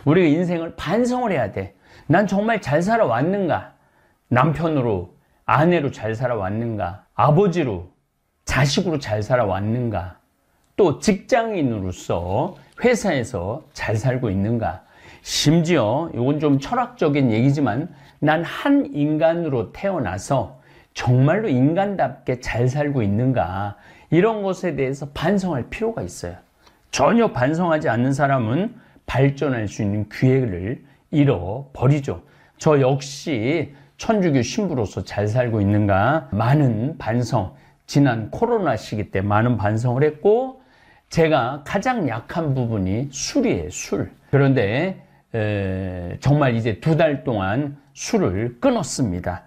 우리가 인생을 반성을 해야 돼. 난 정말 잘 살아왔는가? 남편으로, 아내로 잘 살아왔는가? 아버지로, 자식으로 잘 살아왔는가? 또 직장인으로서 회사에서 잘 살고 있는가? 심지어 이건 좀 철학적인 얘기지만 난 한 인간으로 태어나서 정말로 인간답게 잘 살고 있는가? 이런 것에 대해서 반성할 필요가 있어요. 전혀 반성하지 않는 사람은 발전할 수 있는 기회를 잃어버리죠. 저 역시 천주교 신부로서 잘 살고 있는가? 많은 반성, 지난 코로나 시기 때 많은 반성을 했고, 제가 가장 약한 부분이 술이에요, 술. 그런데 정말 이제 2달 동안 술을 끊었습니다.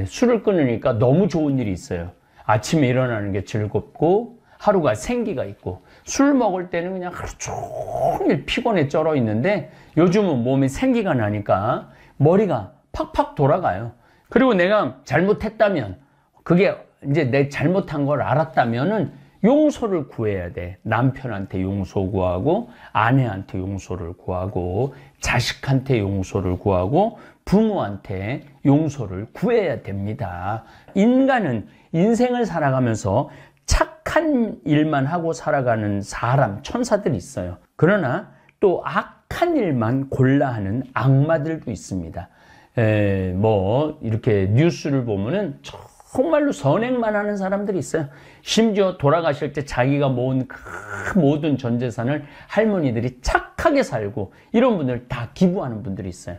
술을 끊으니까 너무 좋은 일이 있어요. 아침에 일어나는 게 즐겁고 하루가 생기가 있고, 술 먹을 때는 그냥 하루 종일 피곤에 쩔어 있는데 요즘은 몸에 생기가 나니까 머리가 팍팍 돌아가요. 그리고 내가 잘못했다면, 그게 이제 내 잘못한 걸 알았다면은 용서를 구해야 돼. 남편한테 용서 구하고, 아내한테 용서를 구하고, 자식한테 용서를 구하고, 부모한테 용서를 구해야 됩니다. 인간은 인생을 살아가면서 착한 일만 하고 살아가는 사람, 천사들이 있어요. 그러나 또 악한 일만 골라 하는 악마들도 있습니다. 이렇게 뉴스를 보면은 정말로 선행만 하는 사람들이 있어요. 심지어 돌아가실 때 자기가 모은 그 모든 전 재산을 할머니들이 착하게 살고, 이런 분들 다 기부하는 분들이 있어요.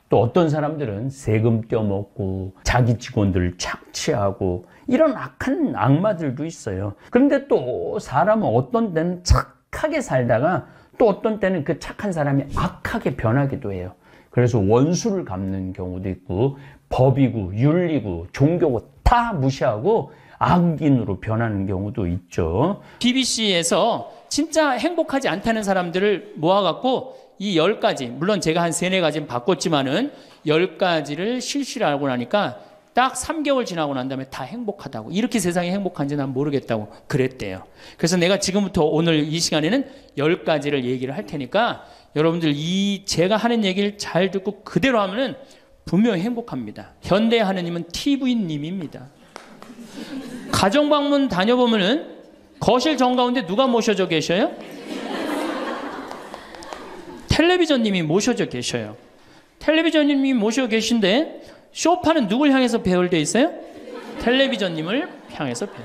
또 어떤 사람들은 세금 떼어먹고 자기 직원들을 착취하고, 이런 악한 악마들도 있어요. 그런데 또 사람은 어떤 때는 착하게 살다가 또 어떤 때는 그 착한 사람이 악하게 변하기도 해요. 그래서 원수를 갚는 경우도 있고, 법이고 윤리고 종교고 다 무시하고 악인으로 변하는 경우도 있죠. BBC에서 진짜 행복하지 않다는 사람들을 모아갖고 이 10가지, 물론 제가 한 3-4가지는 바꿨지만은 10가지를 실시를 하고 나니까 딱 3개월 지나고 난 다음에 다 행복하다고, 이렇게 세상이 행복한지 난 모르겠다고 그랬대요. 그래서 내가 지금부터 오늘 이 시간에는 10가지를 얘기를 할 테니까 여러분들 제가 하는 얘기를 잘 듣고 그대로 하면은 분명히 행복합니다. 현대 하느님은 TV님입니다. 가정방문 다녀보면은 거실 정가운데 누가 모셔져 계셔요? 텔레비전님이 모셔져 계셔요. 텔레비전님이 모셔 계신데 소파는 누굴 향해서 배열되어 있어요? 텔레비전님을 향해서 배열.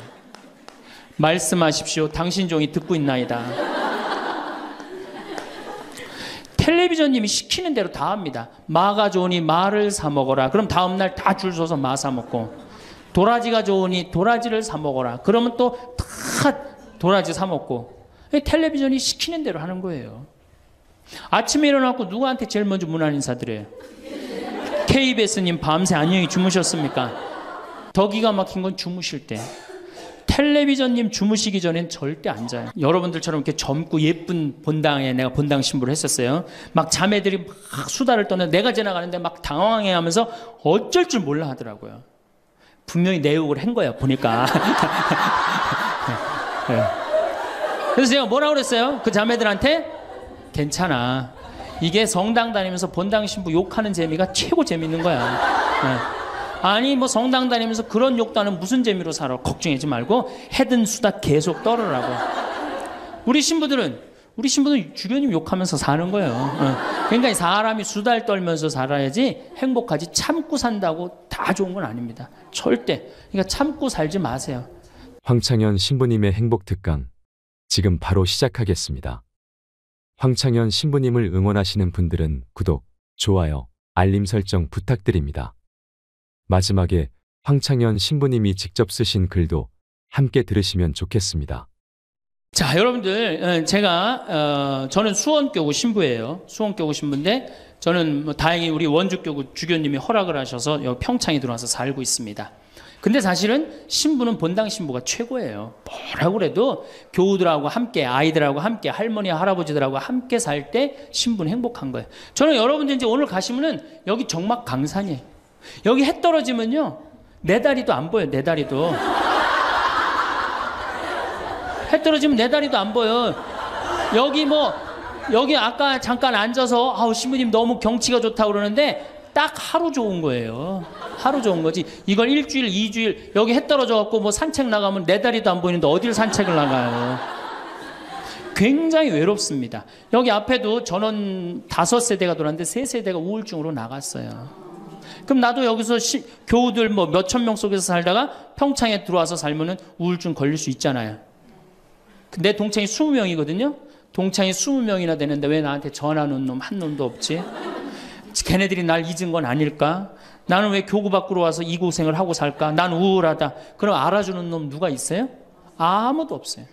말씀하십시오. 당신 종이 듣고 있나이다. 텔레비전님이 시키는 대로 다 합니다. 마가 좋으니 마를 사 먹어라. 그럼 다음날 다 줄 서서 마 사 먹고, 도라지가 좋으니 도라지를 사 먹어라. 그러면 또 다 도라지 사 먹고. 텔레비전이 시키는 대로 하는 거예요. 아침에 일어나고 누구한테 제일 먼저 문안 인사드려요? KBS님 밤새 안녕히 주무셨습니까? 더 기가 막힌 건 주무실 때. 텔레비전님 주무시기 전엔 절대 안 자요. 여러분들처럼 이렇게 젊고 예쁜 본당에 내가 본당 신부를 했었어요. 막 자매들이 막 수다를 떠는, 내가 지나가는데 막 당황해 하면서 어쩔 줄 몰라 하더라고요. 분명히 내 욕을 한 거야, 보니까. 네. 그래서 제가 뭐라고 그랬어요? 그 자매들한테? 괜찮아. 이게 성당 다니면서 본당 신부 욕하는 재미가 최고 재밌는 거야. 네. 아니 뭐 성당 다니면서 그런 욕도 하는 무슨 재미로 살아. 걱정하지 말고 해든 수다 계속 떨으라고. 우리 신부들은 주변님 욕하면서 사는 거예요. 그러니까 사람이 수달 떨면서 살아야지 행복하지, 참고 산다고 다 좋은 건 아닙니다. 절대. 그러니까 참고 살지 마세요. 황창현 신부님의 행복 특강, 지금 바로 시작하겠습니다. 황창현 신부님을 응원하시는 분들은 구독, 좋아요, 알림 설정 부탁드립니다. 마지막에 황창현 신부님이 직접 쓰신 글도 함께 들으시면 좋겠습니다. 자, 여러분들, 저는 수원교구 신부예요. 수원교구 신부인데 저는 뭐 다행히 우리 원주교구 주교님이 허락을 하셔서 여기 평창에 들어와서 살고 있습니다. 근데 사실은 신부는 본당 신부가 최고예요. 뭐라고 그래도 교우들하고 함께, 아이들하고 함께, 할머니 할아버지들하고 함께 살 때 신부는 행복한 거예요. 저는 여러분들 이제 오늘 가시면은 여기 정막 강산이에요. 여기 해 떨어지면요 내 다리도 안 보여요. 내 다리도 해 떨어지면 내 다리도 안 보여. 여기 뭐 여기 아까 잠깐 앉아서 아우 신부님 너무 경치가 좋다고 그러는데 딱 하루 좋은 거예요. 하루 좋은 거지. 이걸 일주일, 2주일 여기 해 떨어져 갖고 뭐 산책 나가면 내 다리도 안 보이는데 어딜 산책을 나가요. 굉장히 외롭습니다. 여기 앞에도 전원 5세대가 돌았는데 3세대가 우울증으로 나갔어요. 그럼 나도 여기서 교우들 뭐 몇천 명 속에서 살다가 평창에 들어와서 살면은 우울증 걸릴 수 있잖아요. 내 동창이 20명이거든요. 동창이 20명이나 되는데 왜 나한테 전화하는 놈 한 놈도 없지? 걔네들이 날 잊은 건 아닐까? 나는 왜 교구 밖으로 와서 이 고생을 하고 살까? 난 우울하다. 그럼 알아주는 놈 누가 있어요? 아무도 없어요.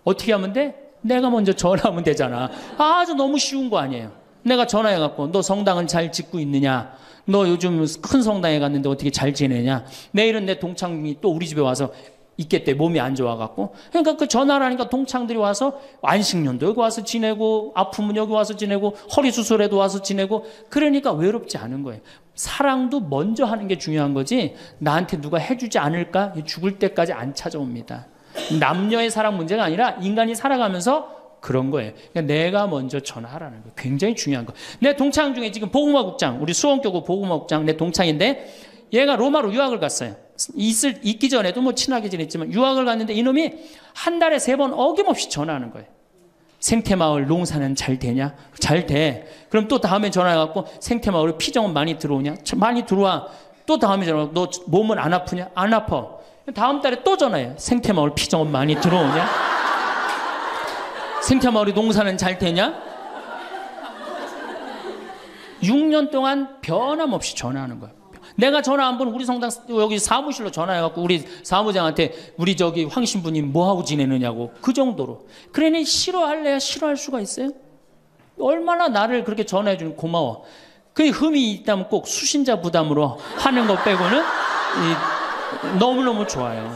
어떻게 하면 돼? 내가 먼저 전화하면 되잖아. 아주 너무 쉬운 거 아니에요. 내가 전화해갖고 너 성당은 잘 짓고 있느냐? 너 요즘 큰 성당에 갔는데 어떻게 잘 지내냐? 내일은 내 동창이 또 우리 집에 와서 있겠대. 몸이 안 좋아갖고. 그러니까 그 전화를 하니까 동창들이 와서 안식년도 여기 와서 지내고 아프면 여기 와서 지내고 허리 수술에도 와서 지내고 그러니까 외롭지 않은 거예요. 사랑도 먼저 하는 게 중요한 거지 나한테 누가 해주지 않을까? 죽을 때까지 안 찾아옵니다. 남녀의 사랑 문제가 아니라 인간이 살아가면서 그런 거예요. 그러니까 내가 먼저 전화하라는 거예요. 굉장히 중요한 거. 내 동창 중에 지금 보구마국장, 우리 수원교구 보구마국장 내 동창인데 얘가 로마로 유학을 갔어요. 있기 전에도 뭐 친하게 지냈지만 유학을 갔는데 이놈이 한 달에 3번 어김없이 전화하는 거예요. 생태마을 농사는 잘 되냐? 잘 돼. 그럼 또 다음에 전화해갖고 생태마을에 피정은 많이 들어오냐? 많이 들어와. 또 다음에 전화하고 너 몸은 안 아프냐? 안 아파. 다음 달에 또 전화해. 생태마을 피정은 많이 들어오냐? 생태마을에 농사는 잘 되냐? 6년 동안 변함없이 전화하는 거예요. 내가 전화 한 번 우리 성당 여기 사무실로 전화해갖고 우리 사무장한테 우리 저기 황 신부님 뭐하고 지내느냐고 그 정도로. 그러니 싫어할래야 싫어할 수가 있어요? 얼마나 나를 그렇게 전화해주는 고마워. 그 흠이 있다면 꼭 수신자 부담으로 하는 것 빼고는 너무너무 좋아요.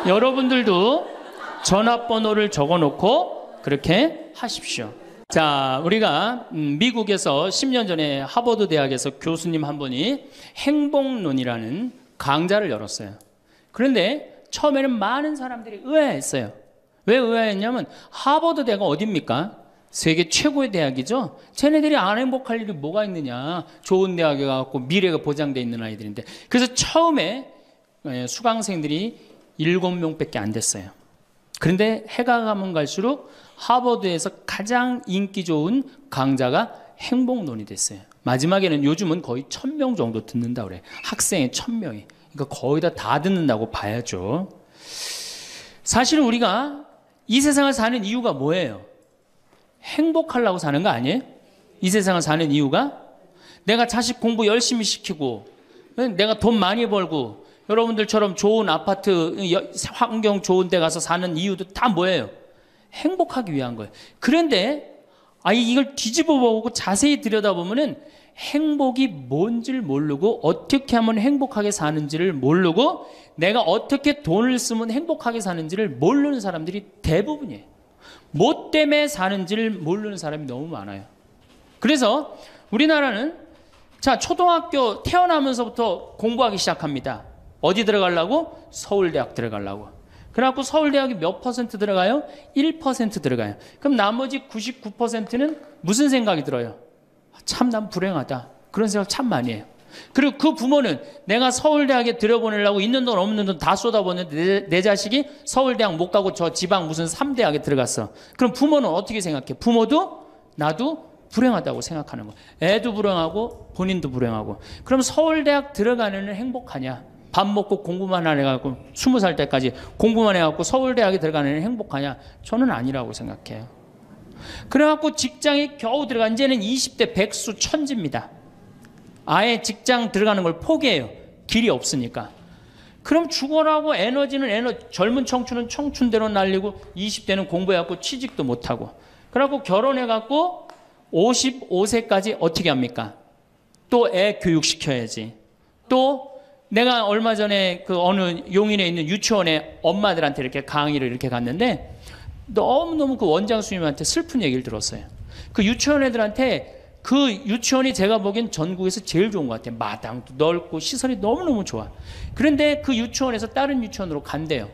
여러분들도 전화번호를 적어놓고 그렇게 하십시오. 자, 우리가 미국에서 10년 전에 하버드 대학에서 교수님 한 분이 행복론이라는 강좌를 열었어요. 그런데 처음에는 많은 사람들이 의아했어요. 왜 의아했냐면 하버드 대학은 어딥니까? 세계 최고의 대학이죠. 쟤네들이 안 행복할 일이 뭐가 있느냐. 좋은 대학에 가고 미래가 보장되어 있는 아이들인데. 그래서 처음에 수강생들이 7명밖에 안 됐어요. 그런데 해가 가면 갈수록 하버드에서 가장 인기 좋은 강좌가 행복론이 됐어요. 마지막에는 요즘은 거의 1000명 정도 듣는다고 그래요. 학생이 1000명이. 그러니까 거의 다 듣는다고 봐야죠. 사실은 우리가 이 세상을 사는 이유가 뭐예요? 행복하려고 사는 거 아니에요? 이 세상을 사는 이유가? 내가 자식 공부 열심히 시키고 내가 돈 많이 벌고 여러분들처럼 좋은 아파트 환경 좋은 데 가서 사는 이유도 다 뭐예요? 행복하기 위한 거예요. 그런데 이걸 뒤집어 보고 자세히 들여다보면은 행복이 뭔지를 모르고 어떻게 하면 행복하게 사는지를 모르고 내가 어떻게 돈을 쓰면 행복하게 사는지를 모르는 사람들이 대부분이에요. 뭐 때문에 사는지를 모르는 사람이 너무 많아요. 그래서 우리나라는 자 초등학교 태어나면서부터 공부하기 시작합니다. 어디 들어가려고? 서울대학 들어가려고. 그래갖고 서울대학이 몇 퍼센트 들어가요? 1% 들어가요. 그럼 나머지 99%는 무슨 생각이 들어요? 참 난 불행하다. 그런 생각 참 많이 해요. 그리고 그 부모는 내가 서울대학에 들여보내려고 있는 돈 없는 돈 다 쏟아붓는데 내 자식이 서울대학 못 가고 저 지방 무슨 3대학에 들어갔어. 그럼 부모는 어떻게 생각해? 부모도 나도 불행하다고 생각하는 거예요. 애도 불행하고 본인도 불행하고. 그럼 서울대학 들어가는 애는 행복하냐? 밥 먹고 공부만 안 해갖고 20살 때까지 공부만 해갖고 서울대학에 들어가는 애는 행복하냐? 저는 아니라고 생각해요. 그래갖고 직장에 겨우 들어간 이제는 20대 백수 천지입니다. 아예 직장 들어가는 걸 포기해요. 길이 없으니까. 그럼 죽어라고 에너지는 젊은 청춘은 청춘대로 날리고 20대는 공부해갖고 취직도 못하고 그래갖고 결혼해갖고 55세까지 어떻게 합니까? 또 애 교육시켜야지. 또 내가 얼마 전에 그 어느 용인에 있는 유치원에 엄마들한테 이렇게 강의를 이렇게 갔는데 너무너무 그 원장 선생님한테 슬픈 얘기를 들었어요. 그 유치원 애들한테 그 유치원이 제가 보기엔 전국에서 제일 좋은 것 같아요. 마당도 넓고 시설이 너무너무 좋아. 그런데 그 유치원에서 다른 유치원으로 간대요.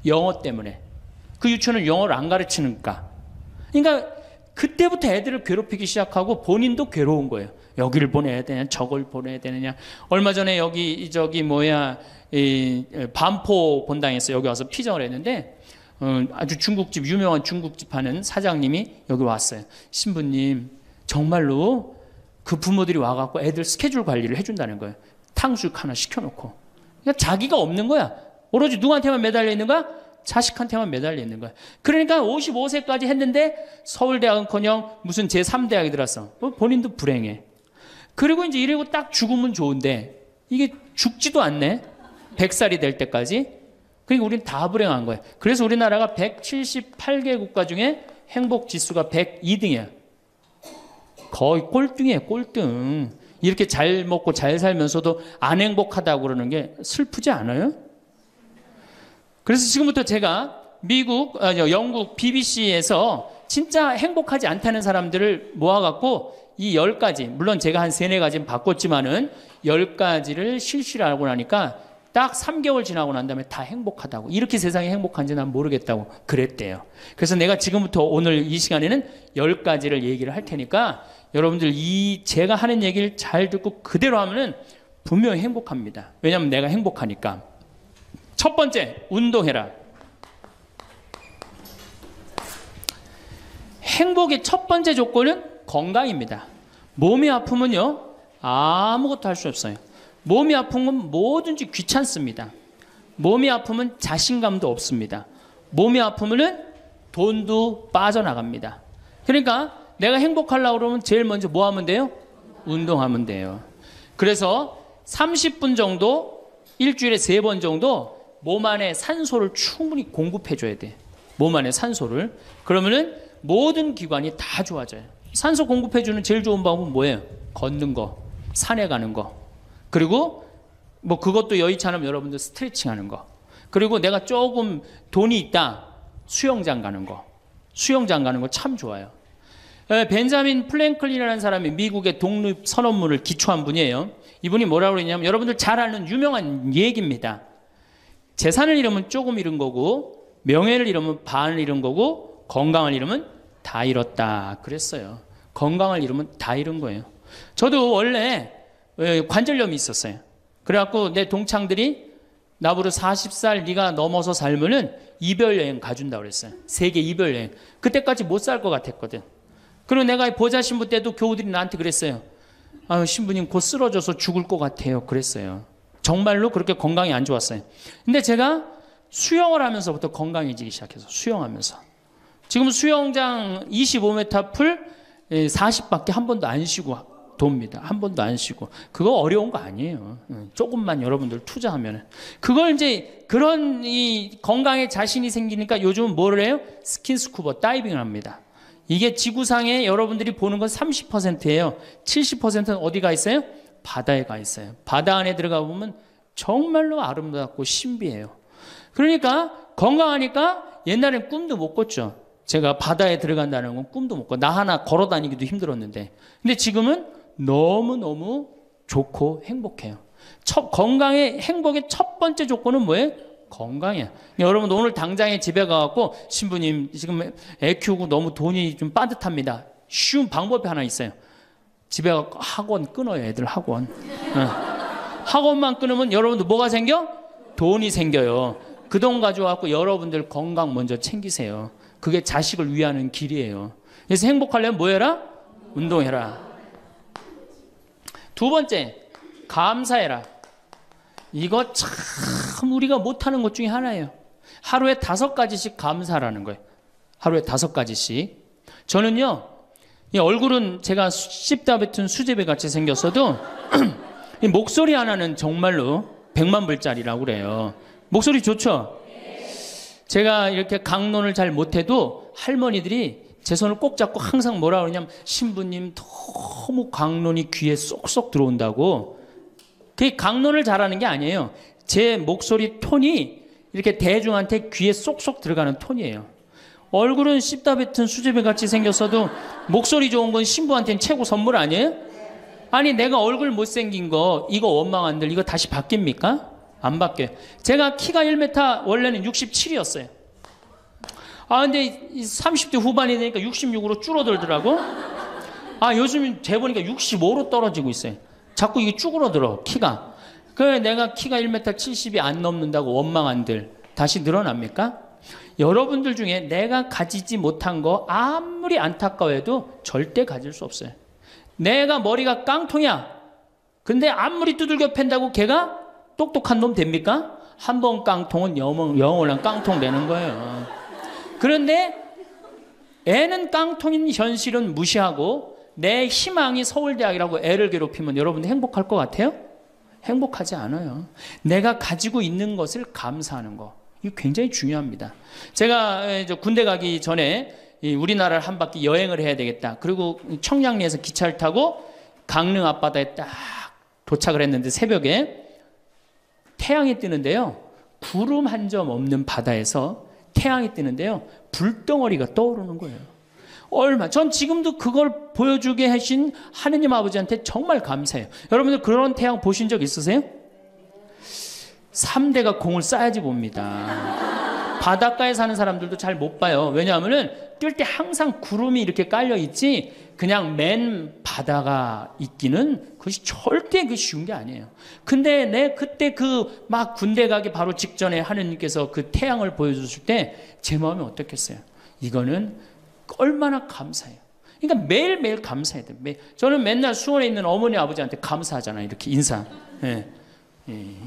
영어 때문에. 그 유치원은 영어를 안 가르치니까. 그러니까 그때부터 애들을 괴롭히기 시작하고 본인도 괴로운 거예요. 여기를 보내야 되냐, 저걸 보내야 되느냐. 얼마 전에 여기 저기 뭐야 이 반포 본당에서 여기 와서 피정을 했는데 아주 중국집 유명한 중국집 하는 사장님이 여기 왔어요. 신부님 정말로 그 부모들이 와갖고 애들 스케줄 관리를 해준다는 거예요. 탕수육 하나 시켜놓고. 그러니까 자기가 없는 거야. 오로지 누구한테만 매달려 있는 거야? 자식한테만 매달려 있는 거야. 그러니까 55세까지 했는데 서울대학은커녕 무슨 제3대학에 들었어. 본인도 불행해. 그리고 이제 이러고 딱 죽으면 좋은데 이게 죽지도 않네. 100살이 될 때까지. 그러니까 우리는 다 불행한 거예요. 그래서 우리나라가 178개 국가 중에 행복 지수가 102등이야. 거의 꼴등이에요, 꼴등. 이렇게 잘 먹고 잘 살면서도 안 행복하다고 그러는 게 슬프지 않아요? 그래서 지금부터 제가 영국 BBC에서 진짜 행복하지 않다는 사람들을 모아갖고 이 10가지, 물론 제가 한 3, 4가지는 바꿨지만은 10가지를 실시를 하고 나니까 딱 3개월 지나고 난 다음에 다 행복하다고. 이렇게 세상이 행복한지 난 모르겠다고 그랬대요. 그래서 내가 지금부터 오늘 이 시간에는 10가지를 얘기를 할 테니까 여러분들 제가 하는 얘기를 잘 듣고 그대로 하면은 분명히 행복합니다. 왜냐하면 내가 행복하니까. 첫 번째, 운동해라. 행복의 첫 번째 조건은 건강입니다. 몸이 아프면요, 아무것도 할 수 없어요. 몸이 아픈 건 뭐든지 귀찮습니다. 몸이 아프면 자신감도 없습니다. 몸이 아프면은 돈도 빠져나갑니다. 그러니까 내가 행복하려고 그러면 제일 먼저 뭐 하면 돼요? 운동하면 돼요. 그래서 30분 정도, 일주일에 3번 정도 몸 안에 산소를 충분히 공급해 줘야 돼. 몸 안에 산소를. 그러면은 모든 기관이 다 좋아져요. 산소 공급해 주는 제일 좋은 방법은 뭐예요? 걷는 거, 산에 가는 거. 그리고 뭐 그것도 여의치 않으면 여러분들 스트레칭 하는 거. 그리고 내가 조금 돈이 있다. 수영장 가는 거. 수영장 가는 거 참 좋아요. 벤자민 플랭클린이라는 사람이 미국의 독립 선언문을 기초한 분이에요. 이분이 뭐라고 그러냐면 여러분들 잘 아는 유명한 얘기입니다. 재산을 잃으면 조금 잃은 거고 명예를 잃으면 반을 잃은 거고 건강을 잃으면 다 잃었다 그랬어요. 건강을 잃으면 다 잃은 거예요. 저도 원래 관절염이 있었어요. 그래갖고 내 동창들이 나보고 40살 네가 넘어서 살면은 이별여행 가준다고 그랬어요. 세계 이별여행. 그때까지 못 살 것 같았거든. 그리고 내가 보좌 신부 때도 교우들이 나한테 그랬어요. 아, 신부님 곧 쓰러져서 죽을 것 같아요. 그랬어요. 정말로 그렇게 건강이 안 좋았어요. 근데 제가 수영을 하면서부터 건강해지기 시작해서 수영하면서 지금 수영장 25m 풀 40밖에 한 번도 안 쉬고 돕니다. 한 번도 안 쉬고. 그거 어려운 거 아니에요. 조금만 여러분들 투자하면은. 그걸 이제 그런 이 건강에 자신이 생기니까 요즘은 뭐를 해요? 스킨스쿠버 다이빙을 합니다. 이게 지구상에 여러분들이 보는 건 30%예요. 70%는 어디가 있어요? 바다에 가 있어요. 바다 안에 들어가 보면 정말로 아름답고 신비해요. 그러니까 건강하니까 옛날엔 꿈도 못 꿨죠. 제가 바다에 들어간다는 건 꿈도 못 꿔. 나 하나 걸어 다니기도 힘들었는데. 근데 지금은 너무너무 좋고 행복해요. 건강의 행복의 첫 번째 조건은 뭐예요? 건강이야. 여러분 오늘 당장에 집에 가갖고 신부님 지금 애 키우고 너무 돈이 좀 빠듯합니다. 쉬운 방법이 하나 있어요. 집에 가서 학원 끊어요. 애들 학원. 학원만 끊으면 여러분들 뭐가 생겨? 돈이 생겨요. 그 돈 가져와갖고 여러분들 건강 먼저 챙기세요. 그게 자식을 위하는 길이에요. 그래서 행복하려면 뭐 해라? 운동해라. 두 번째, 감사해라. 이거 참 우리가 못하는 것 중에 하나예요. 하루에 5가지씩 감사라는 거예요. 하루에 5가지씩. 저는요, 이 얼굴은 제가 씹다 뱉은 수제비 같이 생겼어도 이 목소리 하나는 정말로 100만 불짜리라고 그래요. 목소리 좋죠? 제가 이렇게 강론을 잘 못해도 할머니들이 제 손을 꼭 잡고 항상 뭐라 그러냐면 신부님 너무 강론이 귀에 쏙쏙 들어온다고. 그게 강론을 잘하는 게 아니에요. 제 목소리 톤이 이렇게 대중한테 귀에 쏙쏙 들어가는 톤이에요. 얼굴은 씹다 뱉은 수제비 같이 생겼어도 목소리 좋은 건 신부한테는 최고 선물 아니에요? 아니 내가 얼굴 못생긴 거 이거 원망한들 이거 다시 바뀝니까? 안 바뀌어요. 제가 키가 1m 원래는 67이었어요. 아, 근데 30대 후반이 되니까 66으로 줄어들더라고. 아, 요즘 재보니까 65로 떨어지고 있어요. 자꾸 이게 쭈그러들어, 키가. 그래, 내가 키가 1m 70이 안 넘는다고 원망한들 다시 늘어납니까? 여러분들 중에 내가 가지지 못한 거 아무리 안타까워해도 절대 가질 수 없어요. 내가 머리가 깡통이야. 근데 아무리 두들겨 팬다고 걔가 똑똑한 놈 됩니까? 한 번 깡통은 영원한 깡통 되는 거예요. 그런데 애는 깡통인 현실은 무시하고 내 희망이 서울대학이라고 애를 괴롭히면 여러분들 행복할 것 같아요? 행복하지 않아요. 내가 가지고 있는 것을 감사하는 거. 이거 굉장히 중요합니다. 제가 군대 가기 전에 우리나라를 한 바퀴 여행을 해야 되겠다. 그리고 청량리에서 기차를 타고 강릉 앞바다에 딱 도착을 했는데 새벽에 태양이 뜨는데요. 구름 한 점 없는 바다에서 태양이 뜨는데요. 불덩어리가 떠오르는 거예요. 전 지금도 그걸 보여주게 하신 하느님 아버지한테 정말 감사해요. 여러분들 그런 태양 보신 적 있으세요? 3대가 공을 쌓아야지 봅니다. 바닷가에 사는 사람들도 잘 못 봐요. 왜냐하면은 뛸 때 항상 구름이 이렇게 깔려 있지 그냥 맨 바다가 있기는 그것이 절대 쉬운 게 아니에요. 근데 내 그때 그 막 군대 가기 바로 직전에 하느님께서 그 태양을 보여주실 때 제 마음이 어떻겠어요? 이거는 얼마나 감사해요. 그러니까 매일매일 감사해야 돼요. 저는 맨날 수원에 있는 어머니 아버지한테 감사하잖아요. 이렇게 인사. 예.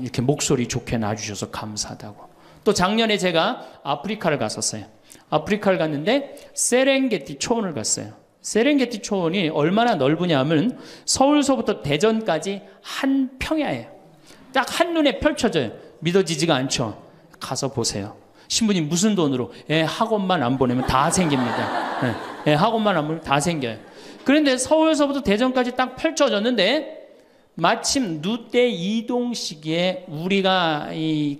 이렇게 목소리 좋게 놔주셔서 감사하다고. 또 작년에 제가 아프리카를 갔었어요. 아프리카를 갔는데 세렝게티 초원을 갔어요. 세렝게티 초원이 얼마나 넓으냐면 서울서부터 대전까지 한 평야예요. 딱 한눈에 펼쳐져요. 믿어지지가 않죠. 가서 보세요. 신부님 무슨 돈으로? 학원만 안 보내면 다 생깁니다. 학원만 안 보내면 다 생겨요. 그런데 서울서부터 대전까지 딱 펼쳐졌는데 마침 누때 이동 시기에 우리가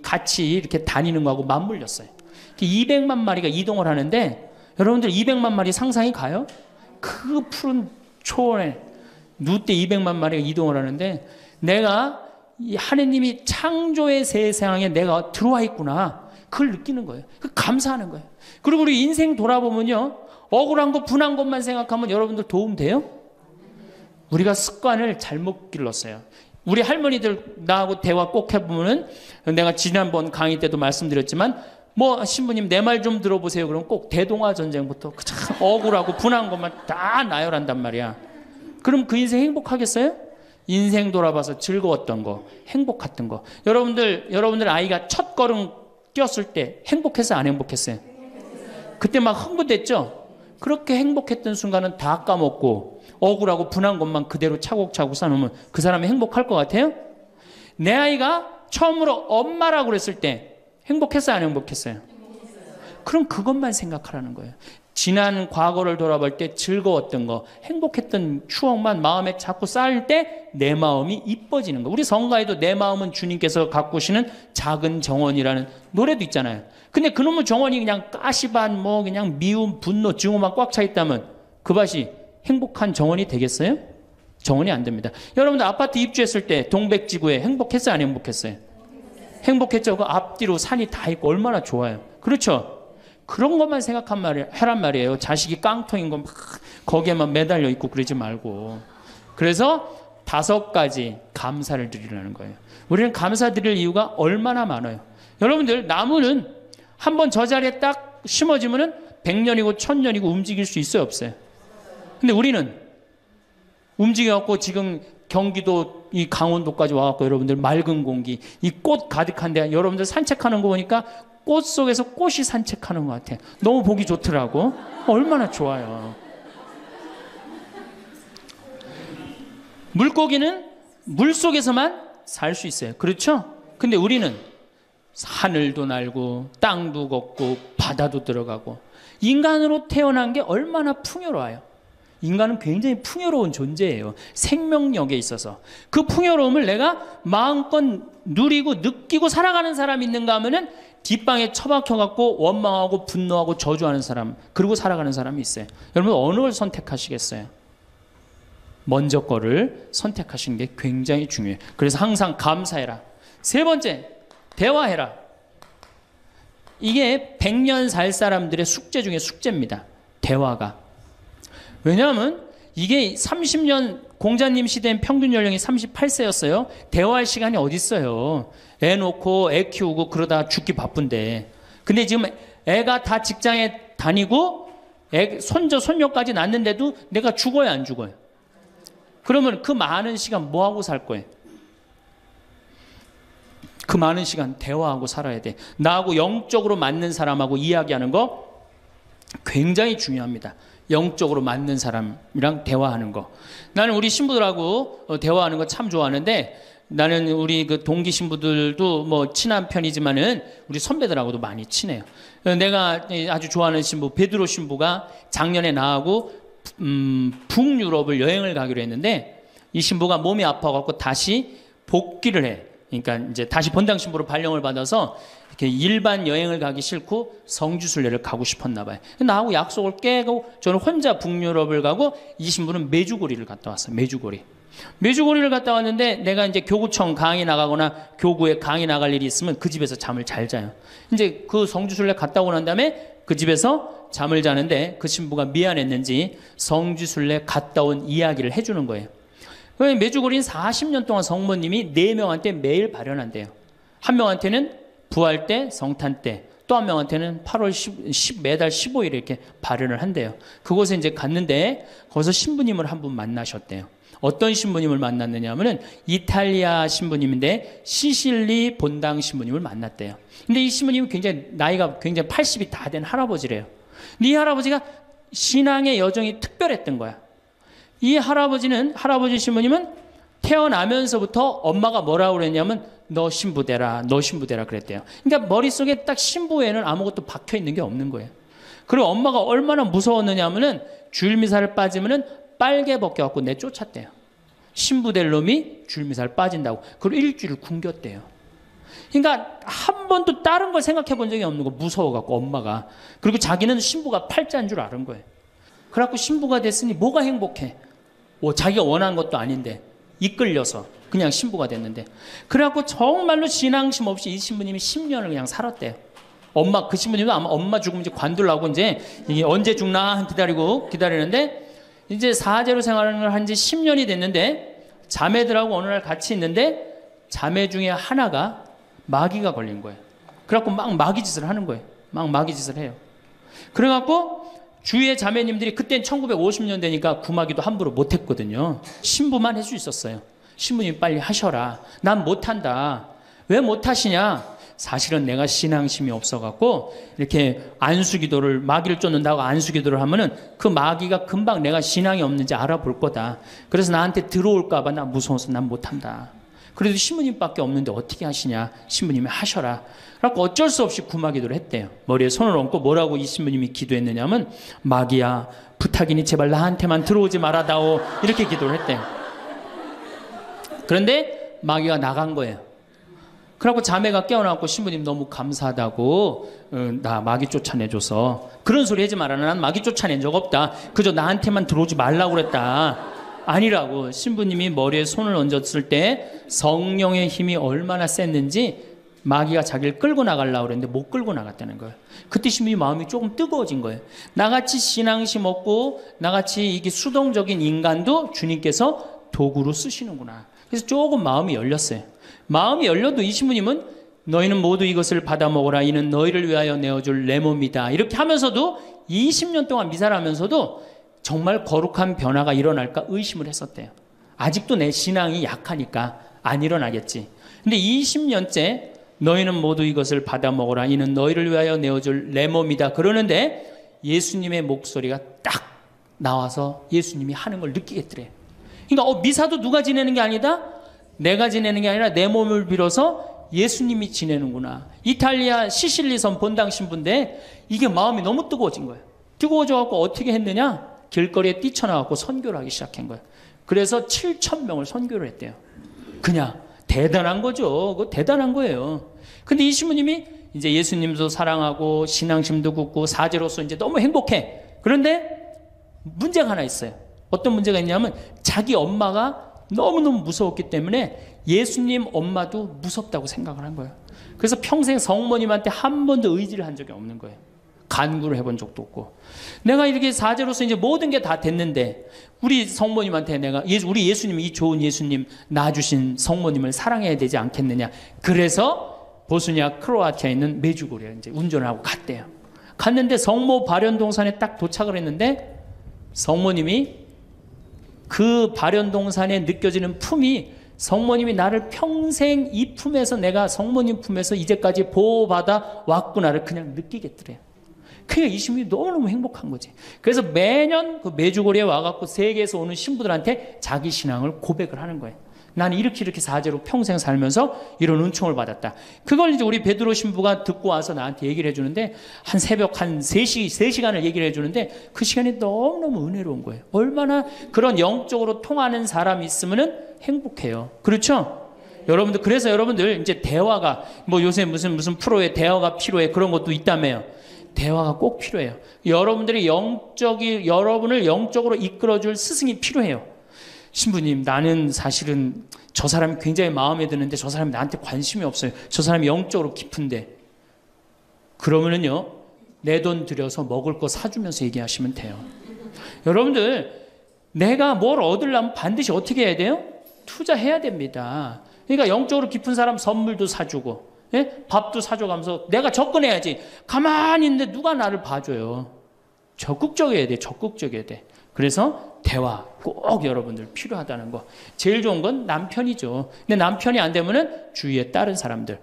같이 이렇게 다니는 거하고 맞물렸어요. 200만 마리가 이동을 하는데 여러분들 200만 마리 상상이 가요? 그 푸른 초원에 누때 200만 마리가 이동을 하는데 내가 이 하느님이 창조의 세상에 내가 들어와 있구나. 그걸 느끼는 거예요. 감사하는 거예요. 그리고 우리 인생 돌아보면요. 억울한 거 분한 것만 생각하면 여러분들 도움 돼요? 우리가 습관을 잘못 길렀어요. 우리 할머니들 나하고 대화 꼭 해보면은 내가 지난번 강의 때도 말씀드렸지만 뭐 신부님 내 말 좀 들어보세요. 그럼 꼭 대동아 전쟁부터 참 억울하고 분한 것만 다 나열한단 말이야. 그럼 그 인생 행복하겠어요? 인생 돌아봐서 즐거웠던 거, 행복했던 거. 여러분들 아이가 첫 걸음 뛰었을 때 행복했어요? 안 행복했어요? 그때 막 흥분됐죠? 그렇게 행복했던 순간은 다 까먹고 억울하고 분한 것만 그대로 차곡차곡 쌓아놓으면 그 사람이 행복할 것 같아요? 내 아이가 처음으로 엄마라고 그랬을 때 행복했어요? 안 행복했어요? 그럼 그것만 생각하라는 거예요. 지난 과거를 돌아볼 때 즐거웠던 거, 행복했던 추억만 마음에 자꾸 쌓일 때 내 마음이 이뻐지는 거. 우리 성가에도 내 마음은 주님께서 가꾸시는 작은 정원이라는 노래도 있잖아요. 근데 그놈의 정원이 그냥 가시반 뭐 그냥 미움, 분노, 증오만 꽉 차 있다면 그 밭이 행복한 정원이 되겠어요? 정원이 안 됩니다. 여러분들 아파트 입주했을 때 동백지구에 행복했어요? 안 행복했어요? 행복했죠. 그 앞뒤로 산이 다 있고 얼마나 좋아요. 그렇죠? 그런 것만 하란 말이에요. 자식이 깡통인 거 막 거기에만 매달려 있고 그러지 말고. 그래서 5가지 감사를 드리려는 거예요. 우리는 감사드릴 이유가 얼마나 많아요. 여러분들 나무는 한번 저 자리에 딱 심어지면은 100년이고 1000년이고 움직일 수 있어요? 없어요? 근데 우리는 움직여갖고 지금 경기도 이 강원도까지 와갖고 여러분들 맑은 공기, 이 꽃 가득한데 여러분들 산책하는 거 보니까 꽃 속에서 꽃이 산책하는 것 같아. 너무 보기 좋더라고. 얼마나 좋아요. 물고기는 물 속에서만 살 수 있어요. 그렇죠? 근데 우리는 하늘도 날고 땅도 걷고 바다도 들어가고 인간으로 태어난 게 얼마나 풍요로워요. 인간은 굉장히 풍요로운 존재예요. 생명력에 있어서. 그 풍요로움을 내가 마음껏 누리고 느끼고 살아가는 사람이 있는가 하면은 뒷방에 처박혀갖고 원망하고 분노하고 저주하는 사람, 그리고 살아가는 사람이 있어요. 여러분 어느 걸 선택하시겠어요? 먼저 거를 선택하시는 게 굉장히 중요해요. 그래서 항상 감사해라. 3번째, 대화해라. 이게 100년 살 사람들의 숙제 중에 숙제입니다. 대화가. 왜냐하면 이게 30년 공자님 시대엔 평균 연령이 38세였어요. 대화할 시간이 어디 있어요. 애 놓고 애 키우고 그러다 죽기 바쁜데. 근데 지금 애가 다 직장에 다니고 손자 손녀까지 낳는데도 내가 죽어야 안 죽어요. 그러면 그 많은 시간 뭐 하고 살 거예요? 그 많은 시간 대화하고 살아야 돼. 나하고 영적으로 맞는 사람하고 이야기하는 거 굉장히 중요합니다. 영적으로 맞는 사람이랑 대화하는 거. 나는 우리 신부들하고 대화하는 거 참 좋아하는데, 나는 우리 그 동기 신부들도 뭐 친한 편이지만은 우리 선배들하고도 많이 친해요. 내가 아주 좋아하는 신부 베드로 신부가 작년에 나하고 북유럽을 여행을 가기로 했는데, 이 신부가 몸이 아파갖고 다시 복귀를 해. 그러니까 이제 다시 본당 신부로 발령을 받아서 이렇게 일반 여행을 가기 싫고 성지순례를 가고 싶었나 봐요. 나하고 약속을 깨고 저는 혼자 북유럽을 가고, 이 신부는 메주고리를 갔다 왔어요. 메주고리를 갔다 왔는데, 내가 이제 교구청 강의 나가거나 교구에 강의 나갈 일이 있으면 그 집에서 잠을 잘 자요. 이제 그 성지순례 갔다 오고 난 다음에 그 집에서 잠을 자는데, 그 신부가 미안했는지 성지순례 갔다 온 이야기를 해주는 거예요. 메주고리는 40년 동안 성모님이 4명한테 매일 발현한대요. 한 명한테는 부활 때, 성탄 때, 또 한 명한테는 8월 10 매달 15일에 이렇게 발현을 한대요. 그곳에 이제 갔는데 거기서 신부님을 한 분 만나셨대요. 어떤 신부님을 만났느냐 하면은 이탈리아 신부님인데 시실리 본당 신부님을 만났대요. 근데 이 신부님은 굉장히 나이가 굉장히 80이 다 된 할아버지래요. 근데 이 할아버지가 신앙의 여정이 특별했던 거야. 이 할아버지 신부님은 태어나면서부터 엄마가 뭐라고 그랬냐면 너 신부 되라 그랬대요. 그러니까 머릿속에 딱 신부에는 아무것도 박혀 있는 게 없는 거예요. 그리고 엄마가 얼마나 무서웠느냐 하면은 줄미사를 빠지면은 빨개 벗겨갖고 내쫓았대요. 신부 될 놈이 줄미사를 빠진다고. 그리고 일주일 굶겼대요. 그러니까 한 번도 다른 걸 생각해 본 적이 없는 거, 무서워갖고 엄마가. 그리고 자기는 신부가 팔자인 줄 아는 거예요. 그래갖고 신부가 됐으니 뭐가 행복해? 자기가 원한 것도 아닌데 이끌려서 그냥 신부가 됐는데, 그래갖고 정말로 신앙심 없이 이 신부님이 10년을 그냥 살았대요. 그 신부님도 아마 엄마 죽으면 이제 관둘라고 이제 이게 언제 죽나 기다리는데, 이제 사제로 생활을 한 지 10년이 됐는데 자매들하고 어느 날 같이 있는데 자매 중에 하나가 마귀가 걸린 거예요. 그래갖고 막 마귀짓을 하는 거예요. 막 마귀짓을 해요. 그래갖고 주위의 자매님들이, 그땐 1950년대니까 구마기도 함부로 못했거든요. 신부만 할 수 있었어요. 신부님 빨리 하셔라. 난 못한다. 왜 못하시냐? 사실은 내가 신앙심이 없어갖고 이렇게 안수기도를, 마귀를 쫓는다고 안수기도를 하면은 그 마귀가 금방 내가 신앙이 없는지 알아볼 거다. 그래서 나한테 들어올까봐 나 무서워서 난 못한다. 그래도 신부님밖에 없는데 어떻게 하시냐? 신부님이 하셔라. 그래서 어쩔 수 없이 구마기도를 했대요. 머리에 손을 얹고 뭐라고 이 신부님이 기도했느냐면, 마귀야 부탁이니 제발 나한테만 들어오지 말아다오, 이렇게 기도를 했대요. 그런데 마귀가 나간 거예요. 그래갖고 자매가 깨어나고, 신부님 너무 감사하다고, 나 마귀 쫓아내줘서. 그런 소리 하지 마라. 난 마귀 쫓아낸 적 없다. 그저 나한테만 들어오지 말라고 그랬다. 아니라고. 신부님이 머리에 손을 얹었을 때 성령의 힘이 얼마나 셌는지 마귀가 자기를 끌고 나가려고 그랬는데 못 끌고 나갔다는 거예요. 그때 신부님 마음이 조금 뜨거워진 거예요. 나같이 신앙심 없고 나같이 이게 수동적인 인간도 주님께서 도구로 쓰시는구나. 그래서 조금 마음이 열렸어요. 마음이 열려도 이 신부님은 너희는 모두 이것을 받아 먹어라. 이는 너희를 위하여 내어줄 내 몸이다. 이렇게 하면서도 20년 동안 미사를 하면서도 정말 거룩한 변화가 일어날까 의심을 했었대요. 아직도 내 신앙이 약하니까 안 일어나겠지. 근데 20년째 너희는 모두 이것을 받아 먹어라. 이는 너희를 위하여 내어줄 내 몸이다. 그러는데 예수님의 목소리가 딱 나와서 예수님이 하는 걸 느끼겠더래요. 그러니까 미사도 누가 지내는 게 아니다? 내가 지내는 게 아니라 내 몸을 빌어서 예수님이 지내는구나. 이탈리아 시실리섬 본당 신부인데 이게 마음이 너무 뜨거워진 거예요. 뜨거워져갖고 어떻게 했느냐? 길거리에 뛰쳐나가고 선교를 하기 시작한 거예요. 그래서 7,000명을 선교를 했대요. 그냥 대단한 거죠. 그거 대단한 거예요. 근데 이 신부님이 이제 예수님도 사랑하고 신앙심도 굳고 사제로서 이제 너무 행복해. 그런데 문제가 하나 있어요. 어떤 문제가 있냐면 자기 엄마가 너무너무 무서웠기 때문에 예수님 엄마도 무섭다고 생각을 한 거예요. 그래서 평생 성모님한테 한 번도 의지를 한 적이 없는 거예요. 간구를 해본 적도 없고. 내가 이렇게 사제로서 이제 모든 게 다 됐는데 우리 성모님한테 내가 우리 예수님, 이 좋은 예수님 낳아주신 성모님을 사랑해야 되지 않겠느냐. 그래서 보스니아 크로아티아에 있는 메주고리에 이제 운전을 하고 갔대요. 갔는데 성모 발연동산에 딱 도착을 했는데 성모님이 그 발연동산에 느껴지는 품이 성모님이 나를 평생 이 품에서 내가 성모님 품에서 이제까지 보호받아 왔구나를 그냥 느끼겠더래요. 그냥 이 신부님이 너무너무 행복한 거지. 그래서 매년 그 메주고리에 와갖고 세계에서 오는 신부들한테 자기 신앙을 고백을 하는 거예요. 나는 이렇게 사제로 평생 살면서 이런 은총을 받았다. 그걸 이제 우리 베드로 신부가 듣고 와서 나한테 얘기를 해주는데 한 새벽 한 3시간을 얘기를 해주는데 그 시간이 너무너무 은혜로운 거예요. 얼마나 그런 영적으로 통하는 사람이 있으면은 행복해요. 그렇죠? 여러분들, 그래서 여러분들 이제 대화가 뭐 요새 무슨 프로에 대화가 필요해 그런 것도 있다며요. 대화가 꼭 필요해요. 여러분들이 여러분을 영적으로 이끌어줄 스승이 필요해요. 신부님, 나는 사실은 저 사람이 굉장히 마음에 드는데 저 사람이 나한테 관심이 없어요. 저 사람이 영적으로 깊은데. 그러면은요, 내 돈 들여서 먹을 거 사주면서 얘기하시면 돼요. 여러분들, 내가 뭘 얻으려면 반드시 어떻게 해야 돼요? 투자해야 됩니다. 그러니까 영적으로 깊은 사람 선물도 사주고, 예? 밥도 사줘가면서 내가 접근해야지. 가만히 있는데 누가 나를 봐줘요. 적극적이어야 돼. 적극적이어야 돼. 그래서 대화 꼭 여러분들 필요하다는 거. 제일 좋은 건 남편이죠. 근데 남편이 안 되면은 주위에 다른 사람들,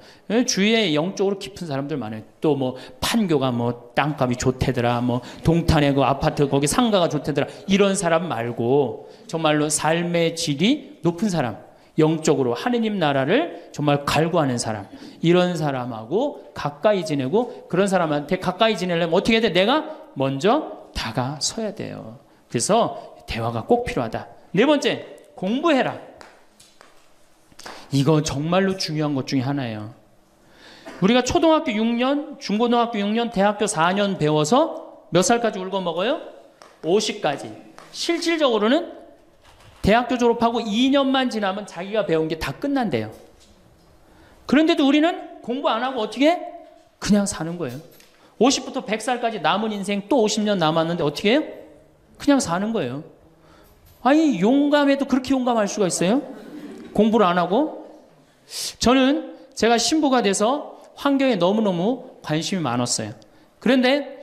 주위에 영적으로 깊은 사람들 많아요. 또 뭐 판교가 뭐 땅값이 좋대더라, 뭐 동탄에 그 아파트 거기 상가가 좋대더라, 이런 사람 말고 정말로 삶의 질이 높은 사람, 영적으로 하느님 나라를 정말 갈구하는 사람, 이런 사람하고 가까이 지내고, 그런 사람한테 가까이 지내려면 어떻게 해야 돼? 내가 먼저 다가서야 돼요. 그래서 대화가 꼭 필요하다. 네 번째, 공부해라. 이거 정말로 중요한 것 중에 하나예요. 우리가 초등학교 6년, 중고등학교 6년, 대학교 4년 배워서 몇 살까지 울고 먹어요? 50까지. 실질적으로는 대학교 졸업하고 2년만 지나면 자기가 배운 게 다 끝난대요. 그런데도 우리는 공부 안 하고 어떻게 해? 그냥 사는 거예요. 50부터 100살까지 남은 인생 또 50년 남았는데 어떻게 해요? 그냥 사는 거예요. 아니, 용감해도 그렇게 용감할 수가 있어요? 공부를 안 하고? 저는 제가 신부가 돼서 환경에 너무너무 관심이 많았어요. 그런데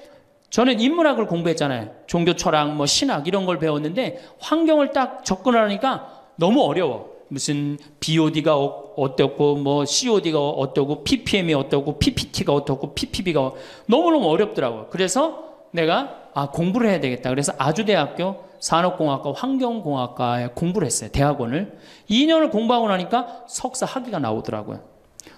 저는 인문학을 공부했잖아요. 종교 철학, 뭐 신학 이런 걸 배웠는데 환경을 딱 접근하니까 너무 어려워. 무슨 BOD가 어떻고, 뭐 COD가 어떻고, PPM이 어떻고, PPT가 어떻고, PPB가 너무너무 어렵더라고요. 그래서 내가 공부를 해야 되겠다. 그래서 아주대학교 산업공학과 환경공학과에 공부를 했어요. 대학원을. 2년을 공부하고 나니까 석사 학위가 나오더라고요.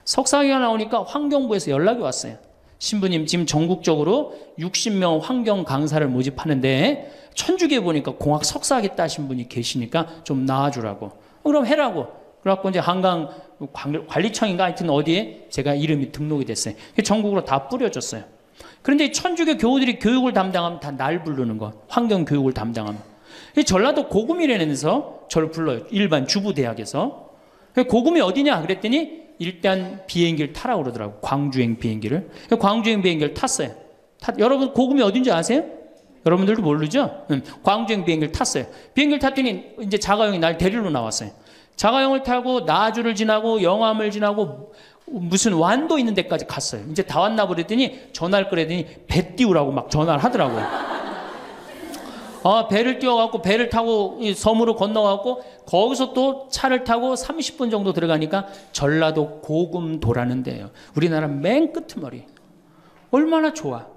석사 학위가 나오니까 환경부에서 연락이 왔어요. 신부님, 지금 전국적으로 60명 환경 강사를 모집하는데 천주교에 보니까 공학 석사 하겠다 하신 분이 계시니까 좀 나와주라고. 그럼 해라고. 그래갖고 이제 한강 관리청인가 하여튼 어디에 제가 이름이 등록이 됐어요. 전국으로 다 뿌려졌어요. 그런데 천주교 교우들이 교육을 담당하면 다 날 부르는 거. 환경 교육을 담당하면. 전라도 고구미라면서 저를 불러요. 일반 주부대학에서. 고구미 어디냐 그랬더니 일단 비행기를 타라고 그러더라고. 광주행 비행기를. 광주행 비행기를 탔어요. 여러분 고구미 어딘지 아세요? 여러분들도 모르죠? 광주행 비행기를 탔어요. 비행기를 탔더니 이제 자가용이 날 데리러 나왔어요. 자가용을 타고 나주를 지나고 영암을 지나고 무슨 완도 있는 데까지 갔어요. 이제 다 왔나 보랬더니 전화를 끄랬더니 배 띄우라고 막 전화를 하더라고요. 배를 띄워갖고 배를 타고 섬으로 건너갖고 거기서 또 차를 타고 30분 정도 들어가니까 전라도 고금도라는 데예요. 우리나라 맨 끄트머리. 얼마나 좋아.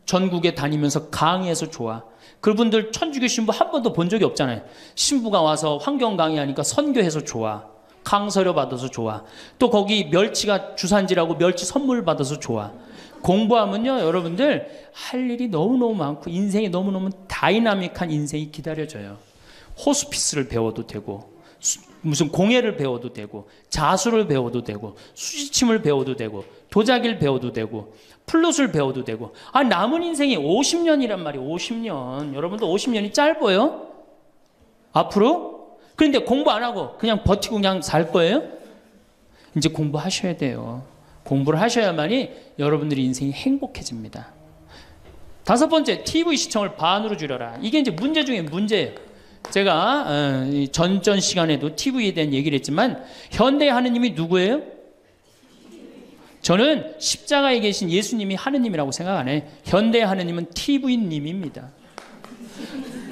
전국에 다니면서 강의해서 좋아. 그분들 천주교 신부 한 번도 본 적이 없잖아요. 신부가 와서 환경 강의하니까 선교해서 좋아. 강서료 받아서 좋아. 또 거기 멸치가 주산지라고 멸치 선물 받아서 좋아. 공부하면요, 여러분들 할 일이 너무너무 많고 인생이 너무너무 다이나믹한 인생이 기다려져요. 호스피스를 배워도 되고, 무슨 공예를 배워도 되고, 자수를 배워도 되고, 수지침을 배워도 되고, 도자기를 배워도 되고, 플룻을 배워도 되고. 남은 인생이 50년이란 말이에요. 50년. 여러분도 50년이 짧아요? 앞으로? 그런데 공부 안 하고 그냥 버티고 그냥 살 거예요? 이제 공부하셔야 돼요. 공부를 하셔야만이 여러분들의 인생이 행복해집니다. 다섯 번째, TV 시청을 반으로 줄여라. 이게 이제 문제 중에 문제예요. 제가 전전 시간에도 TV에 대한 얘기를 했지만 현대의 하느님이 누구예요? 저는 십자가에 계신 예수님이 하느님이라고 생각 안 해요. 현대의 하느님은 TV님입니다.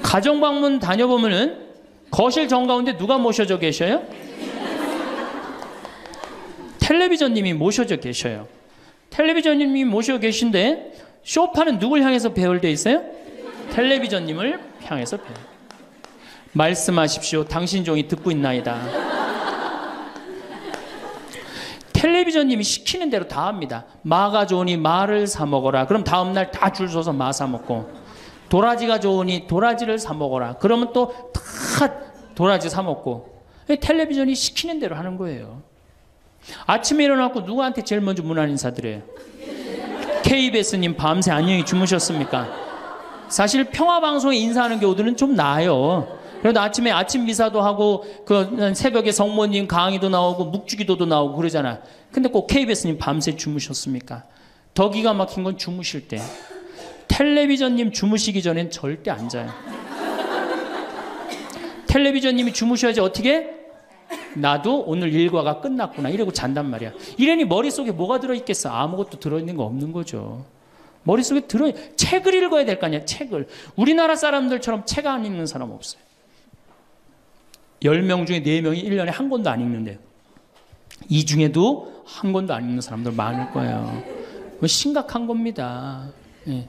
가정방문 다녀보면은 거실 정가운데 누가 모셔져 계셔요? 텔레비전님이 모셔져 계셔요. 텔레비전님이 모셔 계신데 소파는 누굴 향해서 배열되어 있어요? 텔레비전님을 향해서 배열. 말씀하십시오. 당신 종이 듣고 있나이다. 텔레비전님이 시키는 대로 다 합니다. 마가 좋으니 마를 사 먹어라. 그럼 다음날 다 줄 서서 마 사 먹고, 도라지가 좋으니 도라지를 사 먹어라. 그러면 또 다 도라지 사 먹고. 텔레비전이 시키는 대로 하는 거예요. 아침에 일어나고 누구한테 제일 먼저 문안 인사드려요? KBS님 밤새 안녕히 주무셨습니까? 사실 평화방송에 인사하는 경우들은 좀 나아요. 그래도 아침에 아침 미사도 하고 그 새벽에 성모님 강의도 나오고 묵주기도도 나오고 그러잖아. 근데 꼭 KBS님 밤새 주무셨습니까? 더 기가 막힌 건 주무실 때. 텔레비전님 주무시기 전엔 절대 안 자요. 텔레비전님이 주무셔야지 어떻게? 나도 오늘 일과가 끝났구나 이러고 잔단 말이야. 이러니 머릿속에 뭐가 들어있겠어? 아무것도 들어있는 거 없는 거죠. 머릿속에 책을 읽어야 될 거 아니야. 책을. 우리나라 사람들처럼 책 안 읽는 사람 없어요. 10명 중에 4명이 1년에 한 권도 안 읽는데요. 이 중에도 한 권도 안 읽는 사람들 많을 거예요. 심각한 겁니다. 예.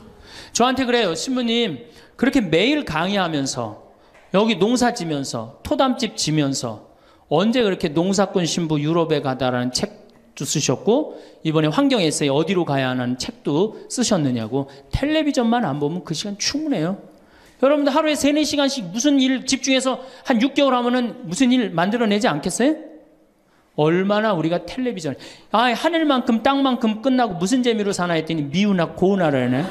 저한테 그래요. 신부님 그렇게 매일 강의하면서 여기 농사 지면서 토담집 지면서 언제 그렇게 농사꾼 신부 유럽에 가다라는 책도 쓰셨고 이번에 환경 에세이 어디로 가야 하는 책도 쓰셨느냐고. 텔레비전만 안 보면 그 시간 충분해요. 여러분들 하루에 3, 4시간씩 무슨 일 집중해서 한 6개월 하면은 무슨 일 만들어내지 않겠어요? 얼마나 우리가 텔레비전 하늘만큼 땅만큼 끝나고 무슨 재미로 사나 했더니 미우나 고우나라네.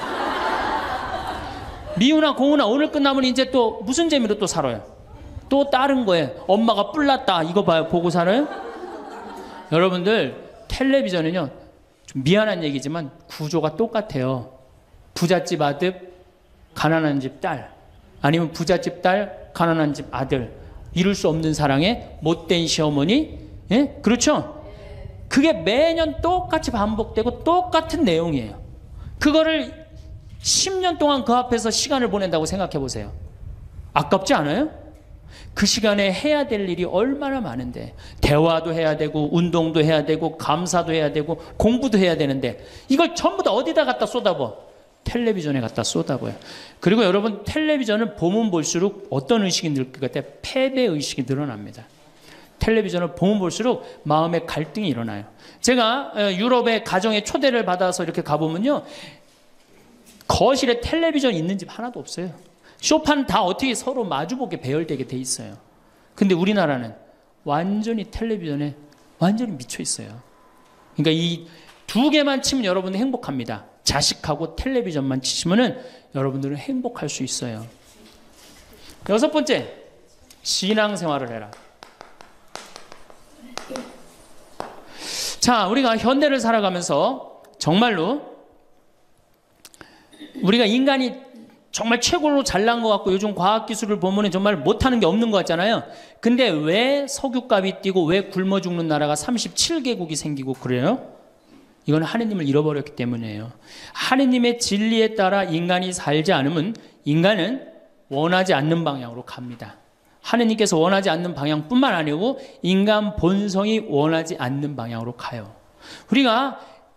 미우나 고우나 오늘 끝나면 이제 또 무슨 재미로 또 살아요? 또 다른 거예요. 엄마가 뿔났다 이거 봐요. 보고 살아요? 여러분들 텔레비전은요 좀 미안한 얘기지만 구조가 똑같아요. 부잣집 아들 가난한 집 딸, 아니면 부잣집 딸 가난한 집 아들, 이룰 수 없는 사랑에 못된 시어머니. 예? 그렇죠? 그게 매년 똑같이 반복되고 똑같은 내용이에요. 그거를 10년 동안 그 앞에서 시간을 보낸다고 생각해 보세요. 아깝지 않아요? 그 시간에 해야 될 일이 얼마나 많은데, 대화도 해야 되고 운동도 해야 되고 감사도 해야 되고 공부도 해야 되는데 이걸 전부 다 어디다 갖다 쏟아부어? 텔레비전에 갖다 쏟아부어요. 그리고 여러분 텔레비전을 보면 볼수록 어떤 의식이 늘 것 같아요? 패배의식이 늘어납니다. 텔레비전을 보면 볼수록 마음의 갈등이 일어나요. 제가 유럽의 가정에 초대를 받아서 이렇게 가보면요 거실에 텔레비전 있는 집 하나도 없어요. 소파는 다 어떻게 서로 마주보게 배열되게 돼 있어요. 근데 우리나라는 완전히 텔레비전에 완전히 미쳐 있어요. 그러니까 이 두 개만 치면 여러분은 행복합니다. 자식하고 텔레비전만 치시면은 여러분들은 행복할 수 있어요. 여섯 번째, 신앙생활을 해라. 자, 우리가 현대를 살아가면서 정말로 우리가 인간이 정말 최고로 잘난 것 같고 요즘 과학기술을 보면 정말 못하는 게 없는 것 같잖아요. 근데 왜 석유값이 뛰고 왜 굶어 죽는 나라가 37개국이 생기고 그래요? 이건 하느님을 잃어버렸기 때문이에요. 하느님의 진리에 따라 인간이 살지 않으면 인간은 원하지 않는 방향으로 갑니다. 하느님께서 원하지 않는 방향뿐만 아니고 인간 본성이 원하지 않는 방향으로 가요.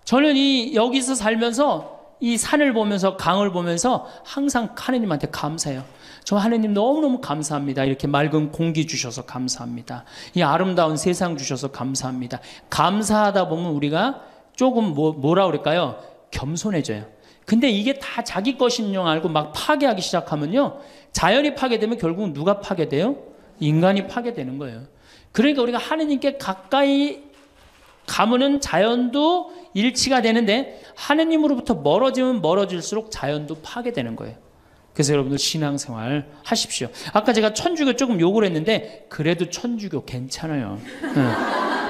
저는 여기서 살면서 이 산을 보면서 강을 보면서 항상 하느님한테 감사해요. 저 하느님 너무너무 감사합니다. 이렇게 맑은 공기 주셔서 감사합니다. 이 아름다운 세상 주셔서 감사합니다. 감사하다 보면 우리가 조금 뭐라 그럴까요? 겸손해져요. 근데 이게 다 자기 것인 줄 알고 막 파괴하기 시작하면요 자연이 파괴되면 결국 누가 파괴돼요? 인간이 파괴되는 거예요. 그러니까 우리가 하느님께 가까이 가면은 자연도 일치가 되는데 하느님으로부터 멀어지면 멀어질수록 자연도 파괴되는 거예요. 그래서 여러분들 신앙생활 하십시오. 아까 제가 천주교 조금 욕을 했는데 그래도 천주교 괜찮아요.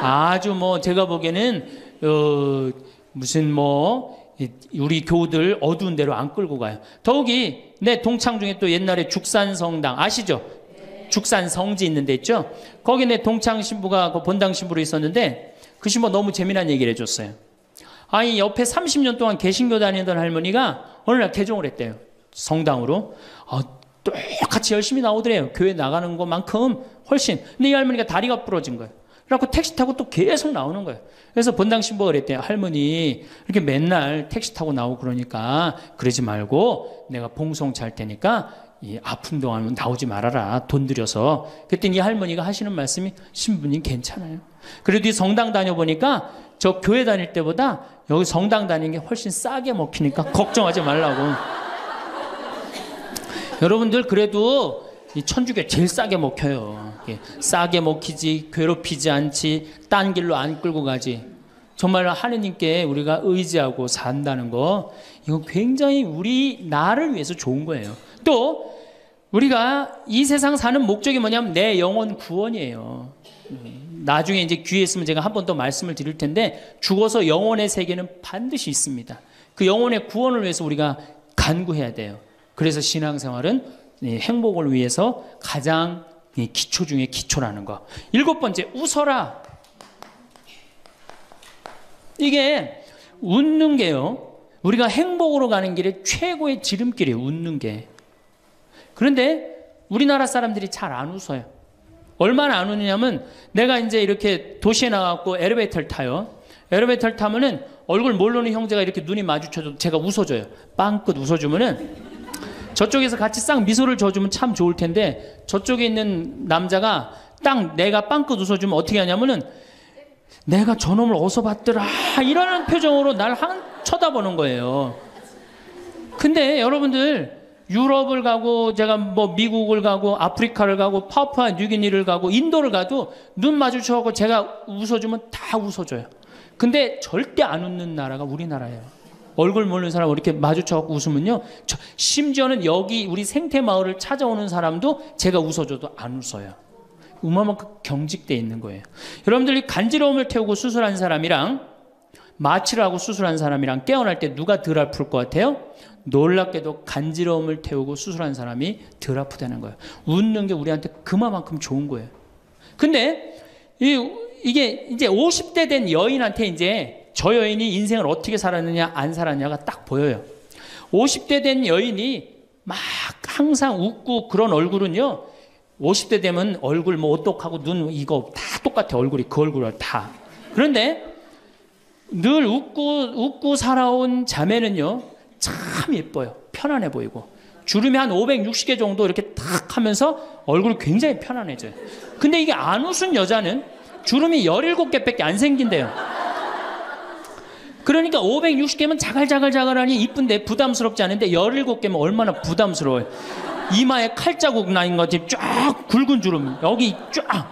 아주 제가 보기에는 무슨 우리 교우들 어두운 데로 안 끌고 가요. 더욱이 내 동창 중에 또 옛날에 죽산성당 아시죠? 죽산 성지 있는 데 있죠? 거기 내 동창 신부가 그 본당 신부로 있었는데 그 신부가 너무 재미난 얘기를 해줬어요. 아니 옆에 30년 동안 개신교 다니던 할머니가 어느 날 개종을 했대요. 성당으로. 똑같이 열심히 나오더래요. 교회 나가는 것만큼 훨씬. 근데 이 할머니가 다리가 부러진 거예요. 그래갖고 택시 타고 또 계속 나오는 거예요. 그래서 본당 신부가 그랬대요. 할머니 이렇게 맨날 택시 타고 나오고 그러니까 그러지 말고 내가 봉송 잘 테니까 이 아픈 동안은 나오지 말아라. 돈 들여서. 그랬더니 이 할머니가 하시는 말씀이 신부님 괜찮아요. 그래도 이 성당 다녀보니까 저 교회 다닐 때보다 여기 성당 다니는 게 훨씬 싸게 먹히니까 걱정하지 말라고. 여러분들 그래도 이 천주교 제일 싸게 먹혀요. 싸게 먹히지 괴롭히지 않지 딴 길로 안 끌고 가지. 정말 하느님께 우리가 의지하고 산다는 거 이거 굉장히 우리 나를 위해서 좋은 거예요. 또 우리가 이 세상 사는 목적이 뭐냐면 내 영혼 구원이에요. 나중에 이제 기회 있으면 제가 한 번 더 말씀을 드릴 텐데 죽어서 영혼의 세계는 반드시 있습니다. 그 영혼의 구원을 위해서 우리가 간구해야 돼요. 그래서 신앙생활은 행복을 위해서 가장 기초 중에 기초라는 거. 7번째, 웃어라. 이게 웃는 게요. 우리가 행복으로 가는 길에 최고의 지름길이에요. 웃는 게. 그런데 우리나라 사람들이 잘 안 웃어요. 얼마나 안 웃느냐면 내가 이제 이렇게 도시에 나가고 엘리베이터를 타요. 엘리베이터를 타면은 얼굴 모르는 형제가 이렇게 눈이 마주쳐도 제가 웃어줘요. 빵긋 웃어주면은 저쪽에서 같이 싹 미소를 줘주면 참 좋을 텐데 저쪽에 있는 남자가 딱 내가 빵긋 웃어주면 어떻게 하냐면은 내가 저놈을 어디서 봤더라 이러는 표정으로 날 쳐다보는 거예요. 근데 여러분들 유럽을 가고 제가 미국을 가고 아프리카를 가고 파푸아 뉴기니를 가고 인도를 가도 눈 마주쳐서 제가 웃어주면 다 웃어줘요. 근데 절대 안 웃는 나라가 우리나라예요. 얼굴 모르는 사람 이렇게 마주쳐서 웃으면요. 심지어는 여기 우리 생태마을을 찾아오는 사람도 제가 웃어줘도 안 웃어요. 그만큼 경직되어 있는 거예요. 여러분들이 간지러움을 태우고 수술한 사람이랑 마취를 하고 수술한 사람이랑 깨어날 때 누가 덜 아플 것 같아요? 놀랍게도 간지러움을 태우고 수술한 사람이 덜 아프다는 거예요. 웃는 게 우리한테 그만큼 좋은 거예요. 근데 이게 이제 50대 된 여인한테 이제 저 여인이 인생을 어떻게 살았느냐 안 살았냐가 딱 보여요. 50대 된 여인이 막 항상 웃고 그런 얼굴은요. 50대 되면 얼굴 오똑하고 눈 이거 다 똑같아. 얼굴이 그 얼굴을 다. 그런데 늘 웃고 살아온 자매는요. 참 예뻐요. 편안해 보이고. 주름이 한 560개 정도 이렇게 탁 하면서 얼굴이 굉장히 편안해져요. 근데 이게 안 웃은 여자는 주름이 17개밖에 안 생긴대요. 그러니까 560개면 자갈자갈자갈하니 이쁜데 부담스럽지 않은데 17개면 얼마나 부담스러워요. 이마에 칼자국 나인 것 같이 쫙 굵은 주름 여기 쫙.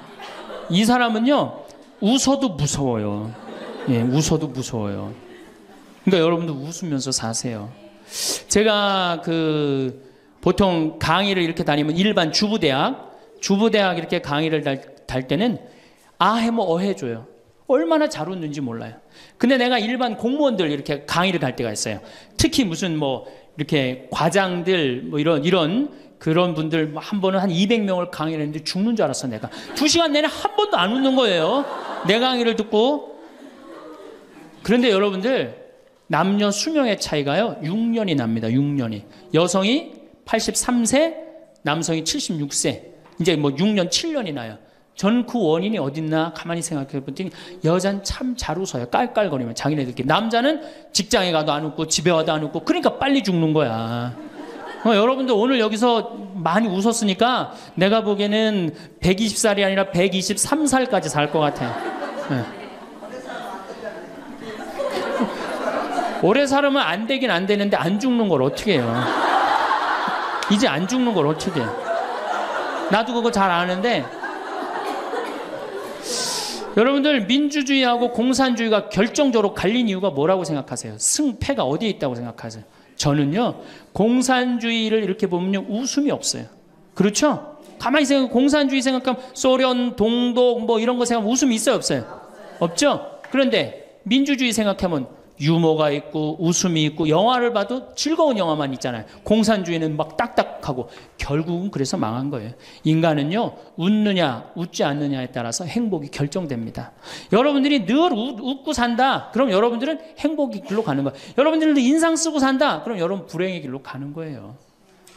이 사람은요 웃어도 무서워요. 예, 웃어도 무서워요. 그러니까 여러분도 웃으면서 사세요. 제가 보통 강의를 이렇게 다니면 일반 주부대학 이렇게 강의를 달 때는 아해모 어해줘요. 얼마나 잘 웃는지 몰라요. 근데 내가 일반 공무원들 이렇게 강의를 갈 때가 있어요. 특히 무슨 이렇게 과장들 이런 그런 분들 한 번은 한 200명을 강의를 했는데 죽는 줄 알았어 내가. 2시간 내내 한 번도 안 웃는 거예요. 내 강의를 듣고. 그런데 여러분들 남녀 수명의 차이가요 6년이 납니다. 6년이. 여성이 83세, 남성이 76세. 이제 6년, 7년이 나요. 전 그 원인이 어딨나 가만히 생각해 보더니 여자는 참 잘 웃어요. 깔깔거리면 자기네들끼리. 남자는 직장에 가도 안 웃고 집에 와도 안 웃고 그러니까 빨리 죽는 거야. 여러분들 오늘 여기서 많이 웃었으니까 내가 보기에는 120살이 아니라 123살까지 살 것 같아요. 네. 오래 살으면 안 되긴 안 되는데 안 죽는 걸 어떻게 해요? 이제 안 죽는 걸 어떻게 해요? 나도 그거 잘 아는데 여러분들 민주주의하고 공산주의가 결정적으로 갈린 이유가 뭐라고 생각하세요? 승패가 어디에 있다고 생각하세요? 저는요 공산주의를 이렇게 보면요 웃음이 없어요. 그렇죠? 가만히 생각하면 공산주의 생각하면 소련, 동독 이런 거 생각하면 웃음이 있어요 없어요? 없죠? 그런데 민주주의 생각하면 유머가 있고 웃음이 있고 영화를 봐도 즐거운 영화만 있잖아요. 공산주의는 막 딱딱하고 결국은 그래서 망한 거예요. 인간은요, 웃느냐 웃지 않느냐에 따라서 행복이 결정됩니다. 여러분들이 늘 웃고 산다, 그럼 여러분들은 행복의 길로 가는 거예요. 여러분들도 인상 쓰고 산다, 그럼 여러분 불행의 길로 가는 거예요.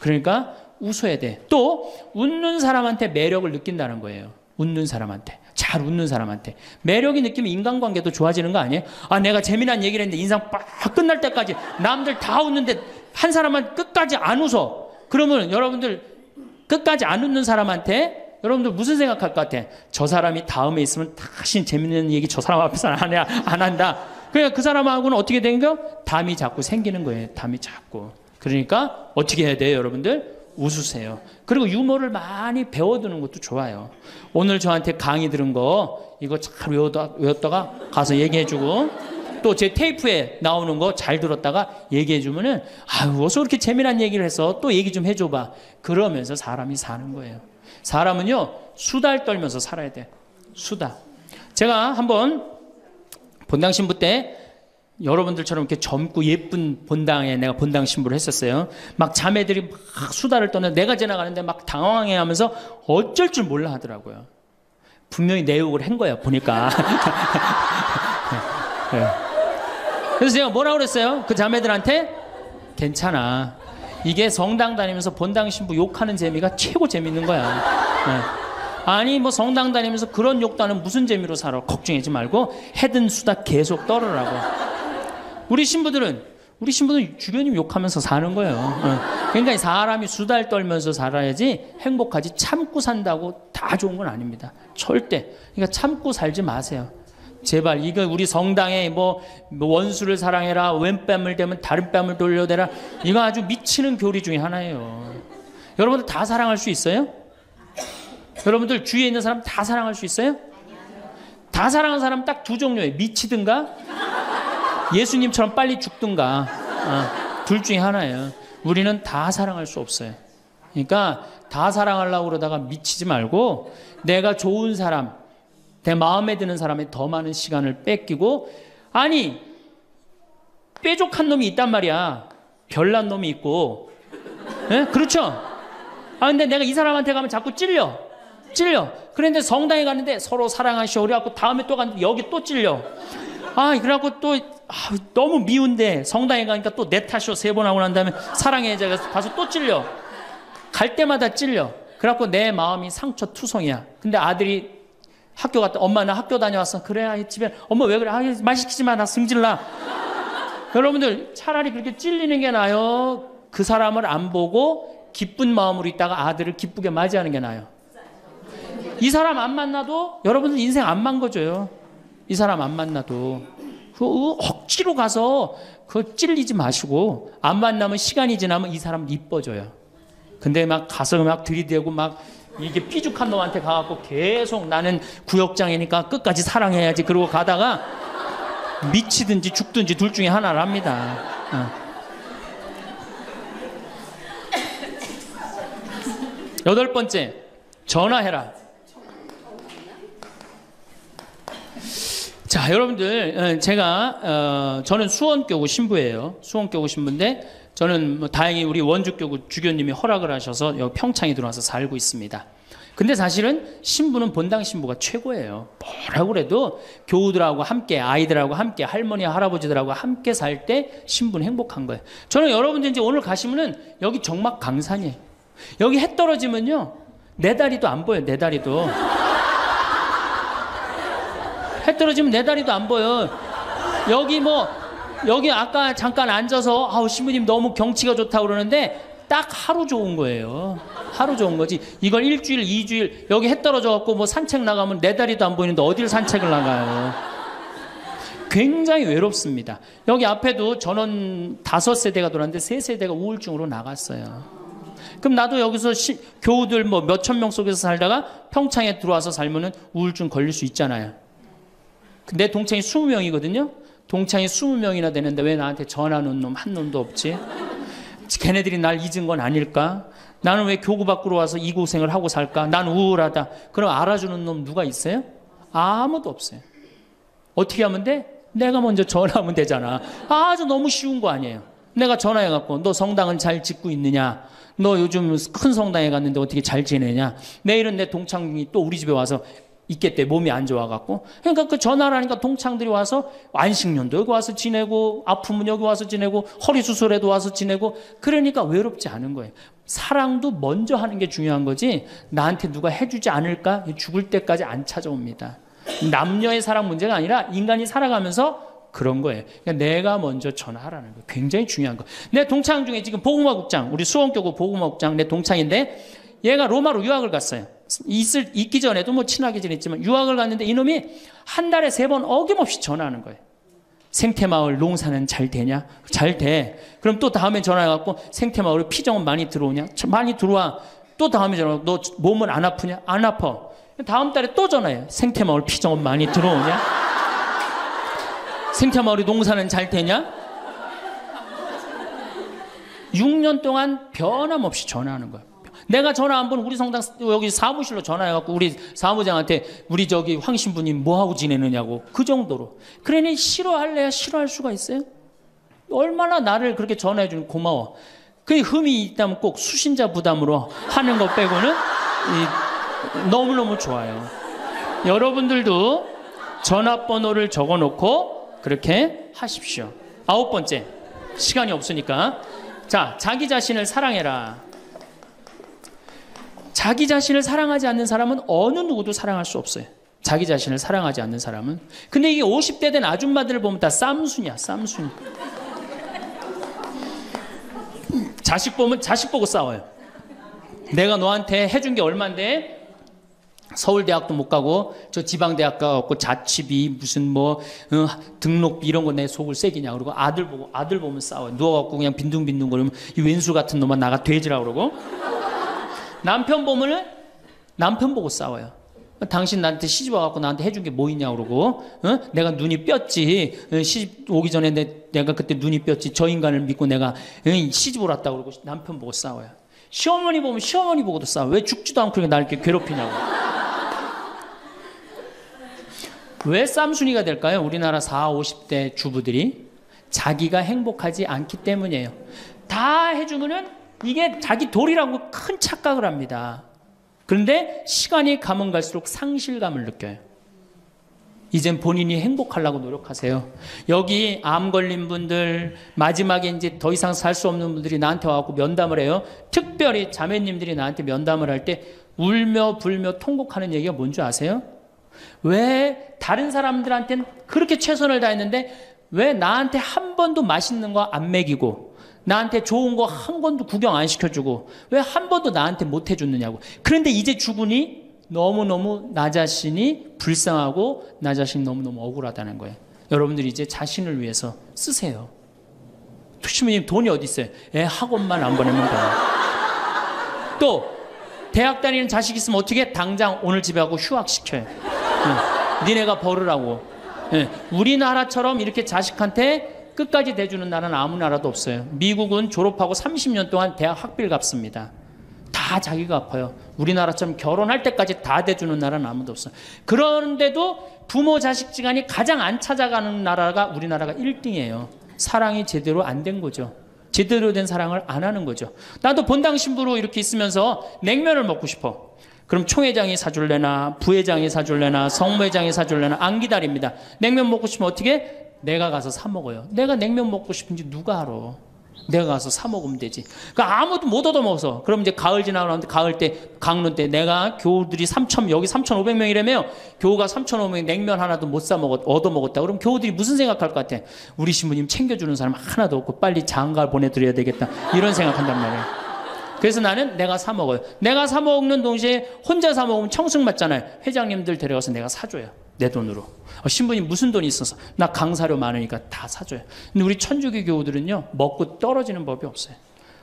그러니까 웃어야 돼. 또 웃는 사람한테 매력을 느낀다는 거예요. 웃는 사람한테, 잘 웃는 사람한테 매력이 느끼면 인간관계도 좋아지는 거 아니에요? 아, 내가 재미난 얘기를 했는데 인상 빡 끝날 때까지 남들 다 웃는데 한 사람만 끝까지 안 웃어. 그러면 여러분들 끝까지 안 웃는 사람한테 여러분들 무슨 생각할 것 같아? 저 사람이 다음에 있으면 다시 재밌는 얘기 저 사람 앞에서 안 한다. 그러니까 그 사람하고는 어떻게 되는가? 담이 자꾸 생기는 거예요. 담이 자꾸. 그러니까 어떻게 해야 돼요, 여러분들? 웃으세요. 그리고 유머를 많이 배워두는 것도 좋아요. 오늘 저한테 강의 들은 거 이거 잘 외웠다가 가서 얘기해주고, 또 제 테이프에 나오는 거 잘 들었다가 얘기해주면은, 아유, 어서 그렇게 재미난 얘기를 해서 또 얘기 좀 해줘봐. 그러면서 사람이 사는 거예요. 사람은요, 수다를 떨면서 살아야 돼. 수다. 제가 한번 본당 신부 때 여러분들처럼 이렇게 젊고 예쁜 본당에 내가 본당 신부를 했었어요. 막 자매들이 막 수다를 떠는, 내가 지나가는데 막 당황해 하면서 어쩔 줄 몰라 하더라고요. 분명히 내 욕을 한 거야, 보니까. 네. 그래서 제가 뭐라고 그랬어요? 그 자매들한테? 괜찮아. 이게 성당 다니면서 본당 신부 욕하는 재미가 최고 재밌는 거야. 네. 아니, 뭐 성당 다니면서 그런 욕도 하는 무슨 재미로 살아. 걱정하지 말고 해든 수다 계속 떨으라고. 우리 신부들은 주변님 욕하면서 사는 거예요. 그러니까 사람이 수다를 떨면서 살아야지 행복하지, 참고 산다고 다 좋은 건 아닙니다. 절대. 그러니까 참고 살지 마세요. 제발. 이거 우리 성당에 뭐 원수를 사랑해라, 왼뺨을 대면 다른 뺨을 돌려대라, 이거 아주 미치는 교리 중에 하나예요. 여러분들 다 사랑할 수 있어요? 여러분들 주위에 있는 사람 다 사랑할 수 있어요? 다 사랑하는 사람 딱 두 종류예요. 미치든가 예수님처럼 빨리 죽든가. 둘 중에 하나예요. 우리는 다 사랑할 수 없어요. 그러니까 다 사랑하려고 그러다가 미치지 말고, 내가 좋은 사람, 내 마음에 드는 사람에 더 많은 시간을 뺏기고, 아니 뾰족한 놈이 있단 말이야. 별난 놈이 있고. 예? 그렇죠? 아, 근데 내가 이 사람한테 가면 자꾸 찔려. 그런데 성당에 갔는데 서로 사랑하시오 그래갖고 다음에 또 갔는데 여기 또 찔려. 아, 그래갖고 또 너무 미운데 성당에 가니까 또 내 탓이오 3번 하고 난 다음에 사랑해 가서 또 찔려. 갈 때마다 찔려. 그래갖고 내 마음이 상처투성이야. 근데 아들이 학교 갔다, 엄마 나 학교 다녀왔어. 그래, 집에 엄마 왜 그래? 말 시키지 마, 나 승질나. 여러분들 차라리 그렇게 찔리는 게 나아요, 그 사람을 안 보고 기쁜 마음으로 있다가 아들을 기쁘게 맞이하는 게 나아요. 이 사람 안 만나도 여러분들 인생 안 망가져요. 이 사람 안 만나도 억지로 가서 그 찔리지 마시고, 안 만나면 시간이 지나면 이 사람 이뻐져요. 근데 막 가서 막 들이대고 막 이게 삐죽한 놈한테 가갖고 계속 나는 구역장이니까 끝까지 사랑해야지 그러고 가다가 미치든지 죽든지 둘 중에 하나를 합니다. 8번째, 전화해라. 자, 여러분들, 제가 저는 수원교구 신부예요. 수원교구 신부인데, 저는 뭐 다행히 우리 원주교구 주교님이 허락을 하셔서 여기 평창에 들어와서 살고 있습니다. 근데 사실은 신부는 본당 신부가 최고예요. 뭐라고 그래도 교우들하고 함께, 아이들하고 함께, 할머니 할아버지들하고 함께 살 때 신부는 행복한 거예요. 저는 여러분들 이제 오늘 가시면은 여기 정막 강산이에요. 여기 해 떨어지면요, 내 다리도 안 보여요. 내 다리도. 해 떨어지면 내 다리도 안 보여. 여기 아까 잠깐 앉아서 아우 신부님 너무 경치가 좋다고 그러는데 딱 하루 좋은 거예요. 하루 좋은 거지. 이걸 일주일, 2주일 여기 해 떨어져 갖고 뭐 산책 나가면 내 다리도 안 보이는데 어딜 산책을 나가요. 굉장히 외롭습니다. 여기 앞에도 전원 5세대가 돌았는데 3세대가 우울증으로 나갔어요. 그럼 나도 여기서 교우들 뭐 몇천 명 속에서 살다가 평창에 들어와서 살면은 우울증 걸릴 수 있잖아요. 내 동창이 20명이거든요. 동창이 20명이나 되는데 왜 나한테 전화하는 놈 한 놈도 없지? 걔네들이 날 잊은 건 아닐까? 나는 왜 교구 밖으로 와서 이 고생을 하고 살까? 난 우울하다. 그럼 알아주는 놈 누가 있어요? 아무도 없어요. 어떻게 하면 돼? 내가 먼저 전화하면 되잖아. 아주 너무 쉬운 거 아니에요. 내가 전화해갖고 너 성당은 잘 짓고 있느냐? 너 요즘 큰 성당에 갔는데 어떻게 잘 지내냐? 내일은 내 동창이 또 우리 집에 와서 있겠대. 몸이 안 좋아갖고. 그러니까 그 전화를 하니까 동창들이 와서 안식년도 여기 와서 지내고 아프면 여기 와서 지내고 허리 수술에도 와서 지내고 그러니까 외롭지 않은 거예요. 사랑도 먼저 하는 게 중요한 거지 나한테 누가 해주지 않을까? 죽을 때까지 안 찾아옵니다. 남녀의 사랑 문제가 아니라 인간이 살아가면서 그런 거예요. 그러니까 내가 먼저 전화하라는 거예요. 굉장히 중요한 거. 내 동창 중에 지금 복음화국장, 우리 수원교구 복음화국장 내 동창인데 얘가 로마로 유학을 갔어요. 있기 전에도 뭐 친하게 지냈지만 유학을 갔는데 이놈이 한 달에 3번 어김없이 전화하는 거예요. 생태마을 농사는 잘 되냐? 잘 돼. 그럼 또 다음에 전화해갖고 생태마을에 피정은 많이 들어오냐? 많이 들어와. 또 다음에 전화하고 너 몸은 안 아프냐? 안 아파. 다음 달에 또 전화해요. 생태마을 피정은 많이 들어오냐? 생태마을에 농사는 잘 되냐? 6년 동안 변함없이 전화하는 거예요. 내가 전화 한 번 우리 성당 여기 사무실로 전화해갖고 우리 사무장한테 우리 저기 황 신부님 뭐하고 지내느냐고 그 정도로. 그러니 싫어할래야 싫어할 수가 있어요? 얼마나 나를 그렇게 전화해주는 고마워. 그 흠이 있다면 꼭 수신자 부담으로 하는 것 빼고는 너무너무 좋아요. 여러분들도 전화번호를 적어놓고 그렇게 하십시오. 9번째, 시간이 없으니까. 자, 자기 자신을 사랑해라. 자기 자신을 사랑하지 않는 사람은 어느 누구도 사랑할 수 없어요. 자기 자신을 사랑하지 않는 사람은. 근데 이게 50대 된 아줌마들을 보면 다 쌈순이야, 쌈순이. 자식 보면 자식 보고 싸워요. 내가 너한테 해준 게 얼만데 서울대학도 못 가고 저 지방대학 가고 자취비 무슨 뭐 등록비 이런 거 내 속을 새기냐 그러고 아들 보면 싸워요. 누워갖고 그냥 빈둥빈둥 거리면 이 왼수 같은 놈만 나가 돼지라 그러고 남편 보면은 남편 보고 싸워요. 당신 나한테 시집 와갖고 나한테 해준 게 뭐 있냐 그러고 내가 눈이 뼈지 시집 오기 전에 내가 그때 눈이 뼈지 저 인간을 믿고 내가 시집을 왔다 그러고 남편 보고 싸워요. 시어머니 보면 시어머니 보고도 싸워. 왜 죽지도 않고 그렇게 나를 이렇게 괴롭히냐고. 왜 쌈순이가 될까요? 우리나라 40, 50대 주부들이 자기가 행복하지 않기 때문이에요. 다 해주면은 이게 자기 도리라고 큰 착각을 합니다. 그런데 시간이 가면 갈수록 상실감을 느껴요. 이젠 본인이 행복하려고 노력하세요. 여기 암 걸린 분들, 마지막에 이제 더 이상 살 수 없는 분들이 나한테 와갖고 면담을 해요. 특별히 자매님들이 나한테 면담을 할 때 울며 불며 통곡하는 얘기가 뭔지 아세요? 왜 다른 사람들한테는 그렇게 최선을 다했는데 왜 나한테 한 번도 맛있는 거 안 먹이고 나한테 좋은 거 한 번도 구경 안 시켜주고 왜 한 번도 나한테 못 해줬느냐고. 그런데 이제 죽으니 너무너무 나 자신이 불쌍하고 나 자신이 너무너무 억울하다는 거예요. 여러분들이 이제 자신을 위해서 쓰세요. 신부님 돈이 어디 있어요? 애 학원만 안 보내면 돼요. 또 대학 다니는 자식 있으면 어떻게 당장 오늘 집에 가고 휴학시켜요. 니네가 벌으라고. 우리나라처럼 이렇게 자식한테 끝까지 대주는 나라는 아무 나라도 없어요. 미국은 졸업하고 30년 동안 대학 학비를 갚습니다. 다 자기가 갚아요. 우리나라처럼 결혼할 때까지 다 대주는 나라는 아무도 없어요. 그런데도 부모 자식 지간이 가장 안 찾아가는 나라가 우리나라가 1등이에요. 사랑이 제대로 안 된 거죠. 제대로 된 사랑을 안 하는 거죠. 나도 본당 신부로 이렇게 있으면서 냉면을 먹고 싶어. 그럼 총회장이 사줄래나 부회장이 사줄래나 성모회장이 사줄래나 안 기다립니다. 냉면 먹고 싶으면 어떻게? 내가 가서 사 먹어요. 내가 냉면 먹고 싶은지 누가 알아? 내가 가서 사 먹으면 되지. 그러니까 아무도 못 얻어먹어서. 그럼 이제 가을 지나고 나는데 가을 때 강론 때 내가 교우들이 3,000 여기 3,500명이라며 교우가 3,500명 냉면 하나도 못 사 먹었 얻어먹었다. 그럼 교우들이 무슨 생각할 것 같아? 우리 신부님 챙겨주는 사람 하나도 없고 빨리 장가 보내드려야 되겠다. 이런 생각한단 말이에요. 그래서 나는 내가 사 먹어요. 내가 사 먹는 동시에 혼자 사 먹으면 청승 맞잖아요. 회장님들 데려가서 내가 사줘요. 내 돈으로. 신부님 무슨 돈이 있어서? 나 강사료 많으니까 다 사줘요. 근데 우리 천주교 교우들은요 먹고 떨어지는 법이 없어요.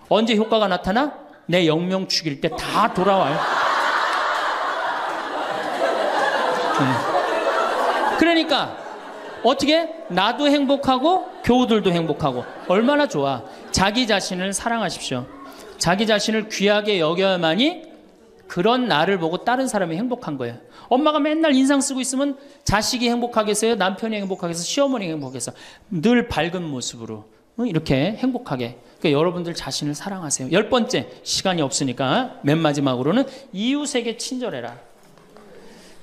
언제 효과가 나타나? 내 영명 죽일 때 다 돌아와요. 그러니까 어떻게? 나도 행복하고 교우들도 행복하고 얼마나 좋아. 자기 자신을 사랑하십시오. 자기 자신을 귀하게 여겨야만이 그런 나를 보고 다른 사람이 행복한 거예요. 엄마가 맨날 인상 쓰고 있으면 자식이 행복하겠어요? 남편이 행복하겠어요? 시어머니가 행복하겠어요? 늘 밝은 모습으로 이렇게 행복하게. 그러니까 여러분들 자신을 사랑하세요. 10번째, 시간이 없으니까 맨 마지막으로는 이웃에게 친절해라.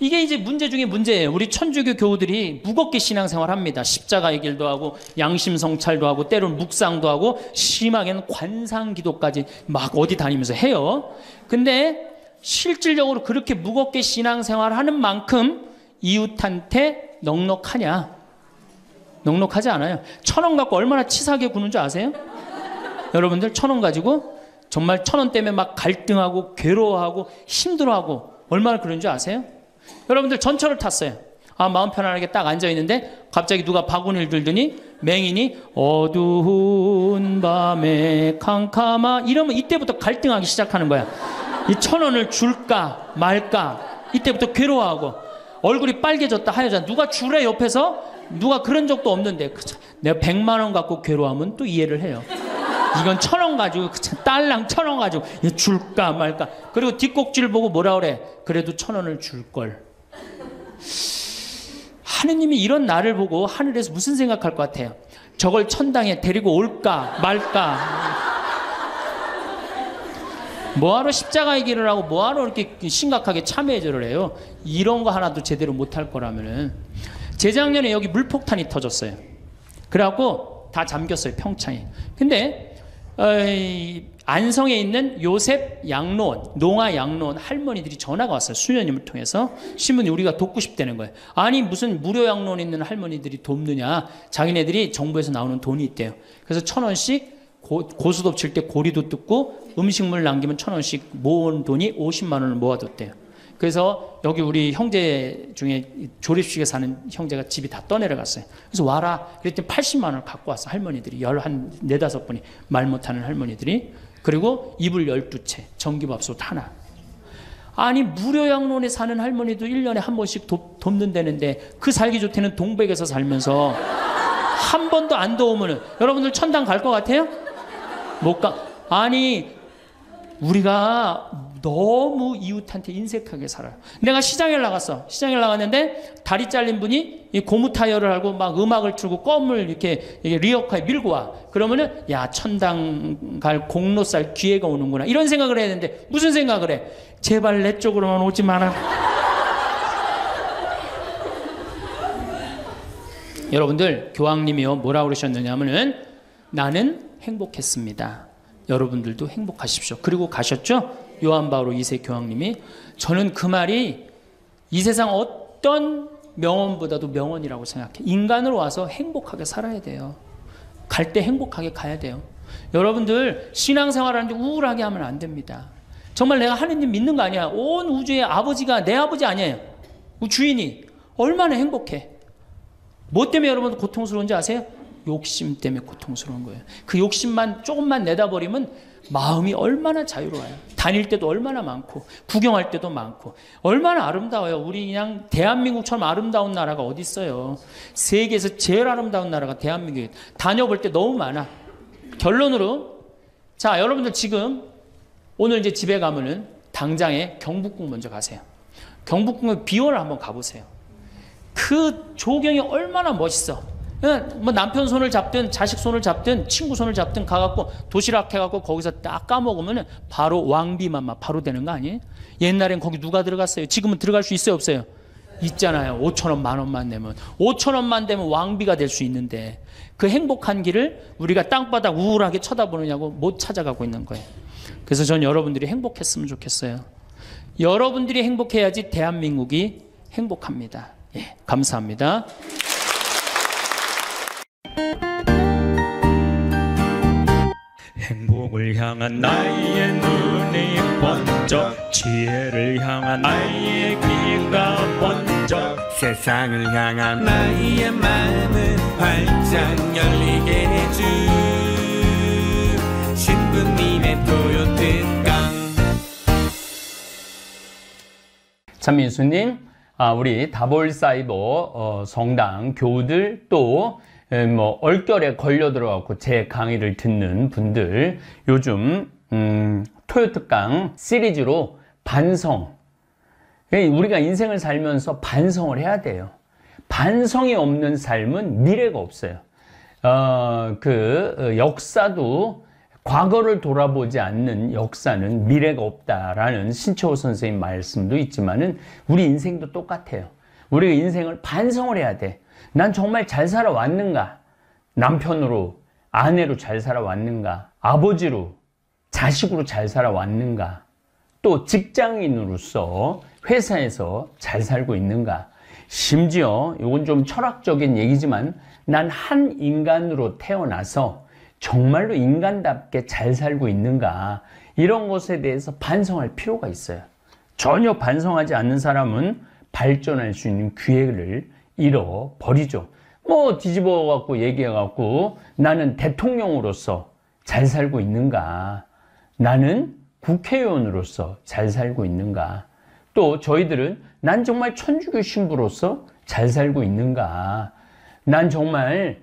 이게 이제 문제 중에 문제예요. 우리 천주교 교우들이 무겁게 신앙생활 합니다. 십자가의 길도 하고 양심 성찰도 하고 때로는 묵상도 하고 심하게는 관상기도까지 막 어디 다니면서 해요. 근데 실질적으로 그렇게 무겁게 신앙생활 하는 만큼 이웃한테 넉넉하냐? 넉넉하지 않아요. 1,000원 갖고 얼마나 치사하게 구는 줄 아세요? 여러분들 1,000원 가지고 정말 1,000원 때문에 막 갈등하고 괴로워하고 힘들어하고 얼마나 그런 줄 아세요? 여러분들 전철을 탔어요. 마음 편안하게 딱 앉아있는데 갑자기 누가 바구니를 들더니 맹인이 어두운 밤에 캄캄하 이러면 이때부터 갈등하기 시작하는 거야. 이 1,000원을 줄까 말까 이때부터 괴로워하고 얼굴이 빨개졌다 하여졌다. 누가 주래 옆에서? 누가 그런 적도 없는데 내가 100만 원 갖고 괴로워하면 또 이해를 해요. 이건 1,000원 가지고 딸랑 1,000원 가지고 줄까 말까. 그리고 뒷꼭지를 보고 뭐라 그래? 그래도 1,000원을 줄걸. 하느님이 이런 나를 보고 하늘에서 무슨 생각할 것 같아요? 저걸 천당에 데리고 올까 말까. 뭐하러 십자가의 길을 하고 뭐하러 이렇게 심각하게 참회절을 해요? 이런 거 하나도 제대로 못할 거라면은. 재작년에 여기 물폭탄이 터졌어요. 그래갖고 다 잠겼어요, 평창에. 근데 안성에 있는 요셉 양로원, 농아 양로원 할머니들이 전화가 왔어요. 수녀님을 통해서. 신부님 우리가 돕고 싶다는 거예요. 아니 무슨 무료 양로원 있는 할머니들이 돕느냐. 자기네들이 정부에서 나오는 돈이 있대요. 그래서 1,000원씩 고수톱 칠 때 고리도 뜯고 음식물 남기면 1,000원씩 모은 돈이 50만 원을 모아뒀대요. 그래서 여기 우리 형제 중에 조립식에 사는 형제가 집이 다 떠내려갔어요. 그래서 와라. 그랬더니 80만 원을 갖고 왔어. 할머니들이. 한 4, 5분이 말 못하는 할머니들이. 그리고 이불 12채, 전기밥솥 하나. 아니 무료 양론에 사는 할머니도 1년에 한 번씩 돕는다는데 그 살기 좋다는 동백에서 살면서 한 번도 안 도우면은 여러분들 천당 갈 것 같아요? 못 가. 아니 우리가 너무 이웃한테 인색하게 살아요. 내가 시장에 나갔어. 시장에 나갔는데 다리 잘린 분이 이 고무 타이어를 하고 막 음악을 틀고 껌을 이렇게 리어카에 밀고 와. 그러면은 야 천당 갈 공로살 기회가 오는구나. 이런 생각을 해야 되는데 무슨 생각을 해? 제발 내 쪽으로만 오지 마라. 여러분들 교황님이요 뭐라고 그러셨느냐면은 나는 행복했습니다. 여러분들도 행복하십시오. 그리고 가셨죠? 요한 바오로 2세 교황님이. 저는 그 말이 이 세상 어떤 명언보다도 명언이라고 생각해. 인간으로 와서 행복하게 살아야 돼요. 갈 때 행복하게 가야 돼요. 여러분들 신앙생활하는데 우울하게 하면 안 됩니다. 정말 내가 하느님 믿는 거 아니야. 온 우주의 아버지가 내 아버지 아니에요. 주인이 얼마나 행복해. 뭐 때문에 여러분 고통스러운지 아세요? 욕심 때문에 고통스러운 거예요. 그 욕심만 조금만 내다버리면 마음이 얼마나 자유로워요. 다닐 때도 얼마나 많고 구경할 때도 많고 얼마나 아름다워요. 우리 그냥 대한민국처럼 아름다운 나라가 어디 있어요. 세계에서 제일 아름다운 나라가 대한민국이에요. 다녀볼 때 너무 많아. 결론으로 자 여러분들 지금 오늘 이제 집에 가면은 당장에 경복궁 먼저 가세요. 경복궁의 비원을 한번 가보세요. 그 조경이 얼마나 멋있어. 뭐 남편 손을 잡든 자식 손을 잡든 친구 손을 잡든 가갖고 도시락 해갖고 거기서 딱 까먹으면 바로 왕비만 막 바로 되는 거 아니에요? 옛날엔 거기 누가 들어갔어요? 지금은 들어갈 수 있어요 없어요? 있잖아요. 5,000원 10,000원만 내면 5,000원만 되면 왕비가 될 수 있는데 그 행복한 길을 우리가 땅바닥 우울하게 쳐다보느냐고 못 찾아가고 있는 거예요. 그래서 전 여러분들이 행복했으면 좋겠어요. 여러분들이 행복해야지 대한민국이 행복합니다. 예, 감사합니다. 행복을 향한 나의 눈이 번쩍 지혜를 향한 나의 귀가 번쩍 세상을 향한 나의 마음을 활짝 열리게 해준 신부님의 토요특강. 참민수님, 우리 다볼사이버 성당 교우들 또 뭐 얼결에 걸려 들어갖고 제 강의를 듣는 분들 요즘 토요특강 시리즈로 반성. 우리가 인생을 살면서 반성을 해야 돼요. 반성이 없는 삶은 미래가 없어요. 역사도 과거를 돌아보지 않는 역사는 미래가 없다라는 신채호 선생님 말씀도 있지만은 우리 인생도 똑같아요. 우리가 인생을 반성을 해야 돼. 난 정말 잘 살아왔는가? 남편으로, 아내로 잘 살아왔는가? 아버지로, 자식으로 잘 살아왔는가? 또 직장인으로서 회사에서 잘 살고 있는가? 심지어 이건 좀 철학적인 얘기지만 난 한 인간으로 태어나서 정말로 인간답게 잘 살고 있는가? 이런 것에 대해서 반성할 필요가 있어요. 전혀 반성하지 않는 사람은 발전할 수 있는 기회를 잃어버리죠. 뭐 뒤집어 갖고 얘기해 갖고 나는 대통령으로서 잘 살고 있는가? 나는 국회의원으로서 잘 살고 있는가? 또 저희들은 난 정말 천주교 신부로서 잘 살고 있는가? 난 정말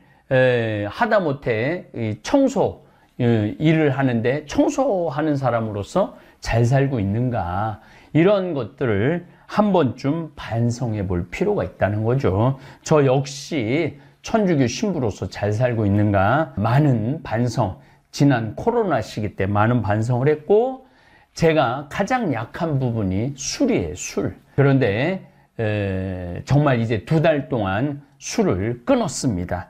하다못해 청소 일을 하는데 청소하는 사람으로서 잘 살고 있는가? 이런 것들을 한 번쯤 반성해 볼 필요가 있다는 거죠. 저 역시 천주교 신부로서 잘 살고 있는가? 많은 반성, 지난 코로나 시기 때 많은 반성을 했고, 제가 가장 약한 부분이 술이에요, 술. 그런데 정말 이제 2달 동안 술을 끊었습니다.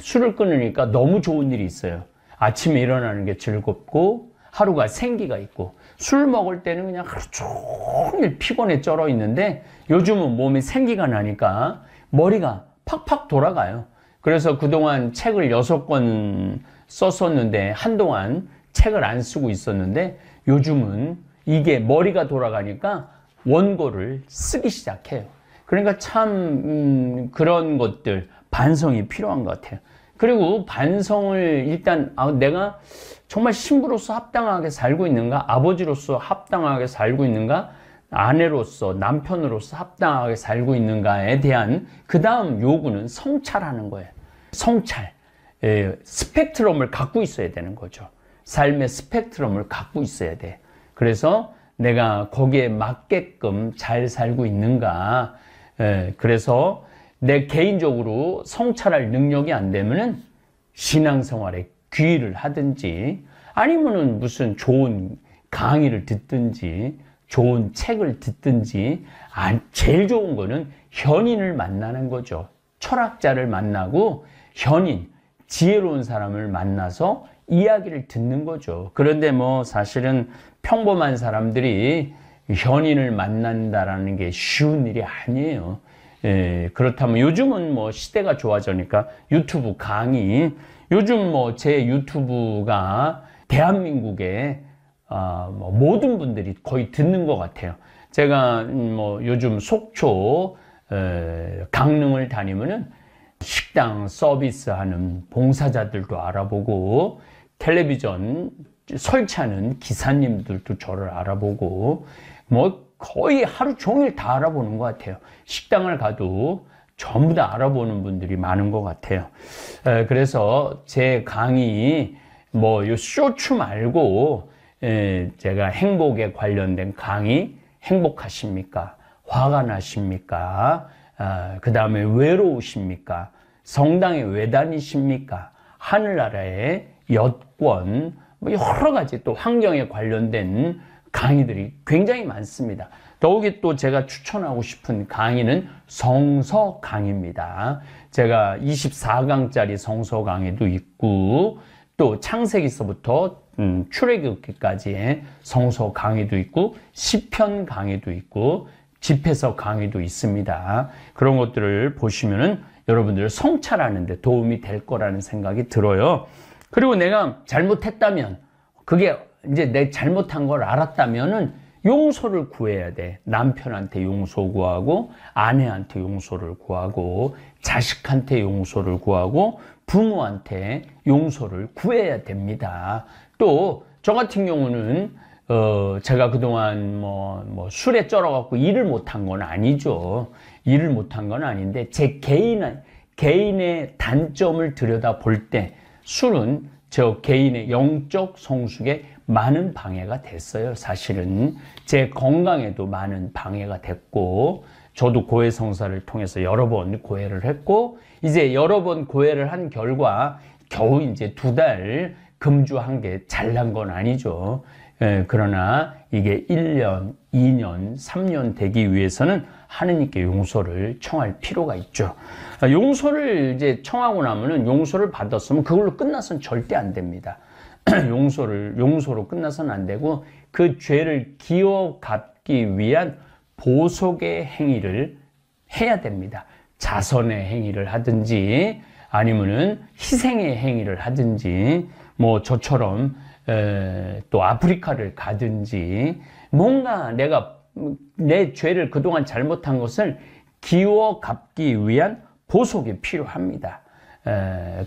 술을 끊으니까 너무 좋은 일이 있어요. 아침에 일어나는 게 즐겁고 하루가 생기가 있고, 술 먹을 때는 그냥 하루 종일 피곤에 쩔어 있는데 요즘은 몸에 생기가 나니까 머리가 팍팍 돌아가요. 그래서 그동안 책을 6권 썼었는데 한동안 책을 안 쓰고 있었는데 요즘은 이게 머리가 돌아가니까 원고를 쓰기 시작해요. 그러니까 참 그런 것들 반성이 필요한 것 같아요. 그리고 반성을 일단 내가 정말 신부로서 합당하게 살고 있는가? 아버지로서 합당하게 살고 있는가? 아내로서, 남편으로서 합당하게 살고 있는가에 대한 그 다음 요구는 성찰하는 거예요. 성찰. 스펙트럼을 갖고 있어야 되는 거죠. 삶의 스펙트럼을 갖고 있어야 돼. 그래서 내가 거기에 맞게끔 잘 살고 있는가? 그래서 내 개인적으로 성찰할 능력이 안 되면은 신앙생활에 귀의를 하든지 아니면은 무슨 좋은 강의를 듣든지 좋은 책을 듣든지 제일 좋은 거는 현인을 만나는 거죠. 철학자를 만나고 현인, 지혜로운 사람을 만나서 이야기를 듣는 거죠. 그런데 뭐 사실은 평범한 사람들이 현인을 만난다라는 게 쉬운 일이 아니에요. 그렇다면 요즘은 뭐 시대가 좋아지니까 유튜브 강의, 요즘 뭐 제 유튜브가 대한민국의 모든 분들이 거의 듣는 것 같아요. 제가 뭐 요즘 속초 강릉을 다니면은 식당 서비스하는 봉사자들도 알아보고 텔레비전 설치하는 기사님들도 저를 알아보고 뭐 거의 하루 종일 다 알아보는 것 같아요. 식당을 가도 전부 다 알아보는 분들이 많은 것 같아요. 그래서 제 강의 뭐 요 쇼츠 말고 제가 행복에 관련된 강의, 행복하십니까? 화가 나십니까? 그 다음에 외로우십니까? 성당에 왜 다니십니까? 하늘나라의 여권, 뭐 여러 가지 또 환경에 관련된 강의들이 굉장히 많습니다. 더욱이 또 제가 추천하고 싶은 강의는 성서 강의입니다. 제가 24강짜리 성서 강의도 있고 또 창세기서부터 출애굽기까지의 성서 강의도 있고 시편 강의도 있고 집회서 강의도 있습니다. 그런 것들을 보시면은 여러분들 성찰하는 데 도움이 될 거라는 생각이 들어요. 그리고 내가 잘못했다면, 그게 이제 내 잘못한 걸 알았다면은 용서를 구해야 돼. 남편한테 용서 구하고, 아내한테 용서를 구하고, 자식한테 용서를 구하고, 부모한테 용서를 구해야 됩니다. 또 저 같은 경우는 제가 그동안 뭐 술에 쩔어갖고 일을 못한 건 아니죠. 일을 못한 건 아닌데 제 개인의 단점을 들여다 볼 때 술은 저 개인의 영적 성숙에 많은 방해가 됐어요. 사실은 제 건강에도 많은 방해가 됐고, 저도 고해성사를 통해서 여러 번 고해를 했고, 이제 여러 번 고해를 한 결과 겨우 이제 2달 금주한 게 잘난 건 아니죠. 그러나 이게 1년, 2년, 3년 되기 위해서는 하느님께 용서를 청할 필요가 있죠. 용서를 이제 청하고 나면은 용서를 받았으면 그걸로 끝나서는 절대 안 됩니다. 용서로 끝나서는 안 되고 그 죄를 기어 갚기 위한 보속의 행위를 해야 됩니다. 자선의 행위를 하든지 아니면은 희생의 행위를 하든지 뭐 저처럼 또 아프리카를 가든지 뭔가 내가 내 죄를 그동안 잘못한 것을 기워 갚기 위한 보속이 필요합니다.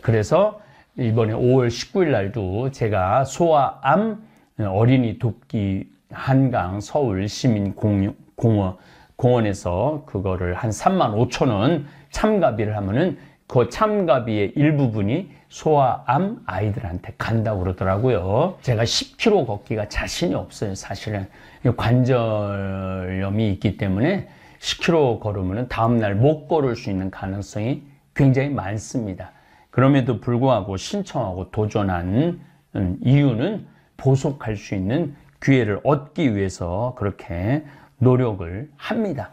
그래서 이번에 5월 19일 날도 제가 소아암 어린이 돕기 한강 서울 시민공원에서 그거를 한 35,000원 참가비를 하면은 그 참가비의 일부분이 소아암 아이들한테 간다고 그러더라고요. 제가 10km 걷기가 자신이 없어요. 사실은 관절염이 있기 때문에 10km 걸으면 다음날 못 걸을 수 있는 가능성이 굉장히 많습니다. 그럼에도 불구하고 신청하고 도전한 이유는 보속할 수 있는 기회를 얻기 위해서 그렇게 노력을 합니다.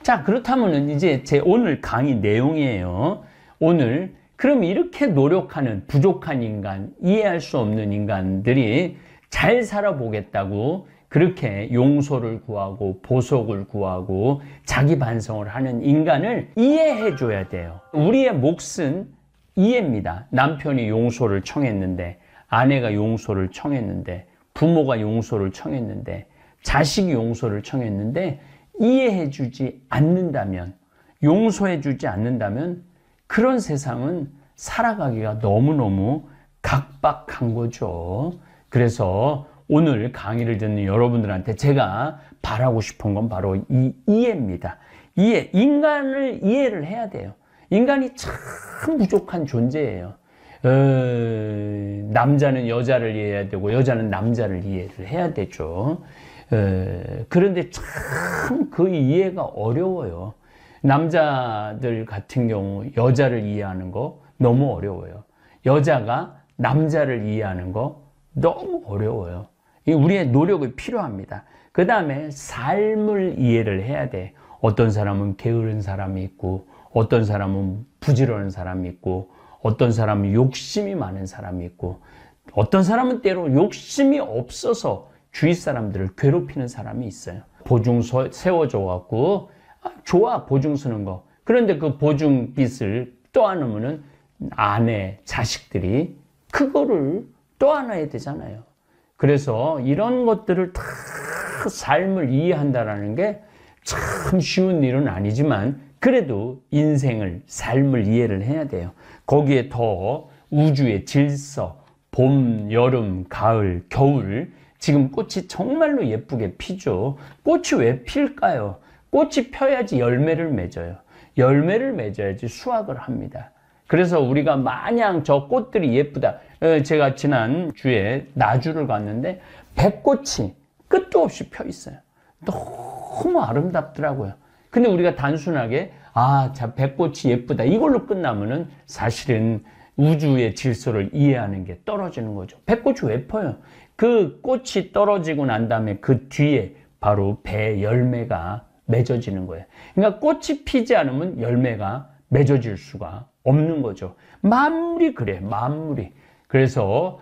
자, 그렇다면 이제 제 오늘 강의 내용이에요. 오늘 그럼 이렇게 노력하는 부족한 인간, 이해할 수 없는 인간들이 잘 살아보겠다고 그렇게 용서를 구하고 보석을 구하고 자기 반성을 하는 인간을 이해해 줘야 돼요. 우리의 몫은 이해입니다. 남편이 용서를 청했는데, 아내가 용서를 청했는데, 부모가 용서를 청했는데, 자식이 용서를 청했는데 이해해 주지 않는다면, 용서해 주지 않는다면 그런 세상은 살아가기가 너무너무 각박한 거죠. 그래서 오늘 강의를 듣는 여러분들한테 제가 바라고 싶은 건 바로 이 이해입니다. 이해, 인간을 이해를 해야 돼요. 인간이 참 부족한 존재예요. 남자는 여자를 이해해야 되고 여자는 남자를 이해를 해야 되죠. 그런데 참 그 이해가 어려워요. 남자들 같은 경우 여자를 이해하는 거 너무 어려워요. 여자가 남자를 이해하는 거 너무 어려워요. 우리의 노력이 필요합니다. 그 다음에 삶을 이해를 해야 돼. 어떤 사람은 게으른 사람이 있고, 어떤 사람은 부지런한 사람이 있고, 어떤 사람은 욕심이 많은 사람이 있고, 어떤 사람은 때로 욕심이 없어서 주위 사람들을 괴롭히는 사람이 있어요. 보증 세워줘 갖고 좋아, 보증 서는 거. 그런데 그 보증빚을 떠안으면은 아내, 자식들이 그거를 떠안아야 되잖아요. 그래서 이런 것들을 다 삶을 이해한다라는 게 참 쉬운 일은 아니지만 그래도 인생을, 삶을 이해를 해야 돼요. 거기에 더 우주의 질서, 봄, 여름, 가을, 겨울, 지금 꽃이 정말로 예쁘게 피죠. 꽃이 왜 필까요? 꽃이 펴야지 열매를 맺어요. 열매를 맺어야지 수확을 합니다. 그래서 우리가 마냥 저 꽃들이 예쁘다. 제가 지난 주에 나주를 갔는데 백꽃이 끝도 없이 펴 있어요. 너무 아름답더라고요. 근데 우리가 단순하게 자, 백꽃이 예쁘다 이걸로 끝나면은 사실은 우주의 질서를 이해하는 게 떨어지는 거죠. 백꽃이 왜 펴요? 그 꽃이 떨어지고 난 다음에 그 뒤에 바로 배 열매가 맺어지는 거예요. 그러니까 꽃이 피지 않으면 열매가 맺어질 수가 없는 거죠. 만물이 그래, 만물이. 그래서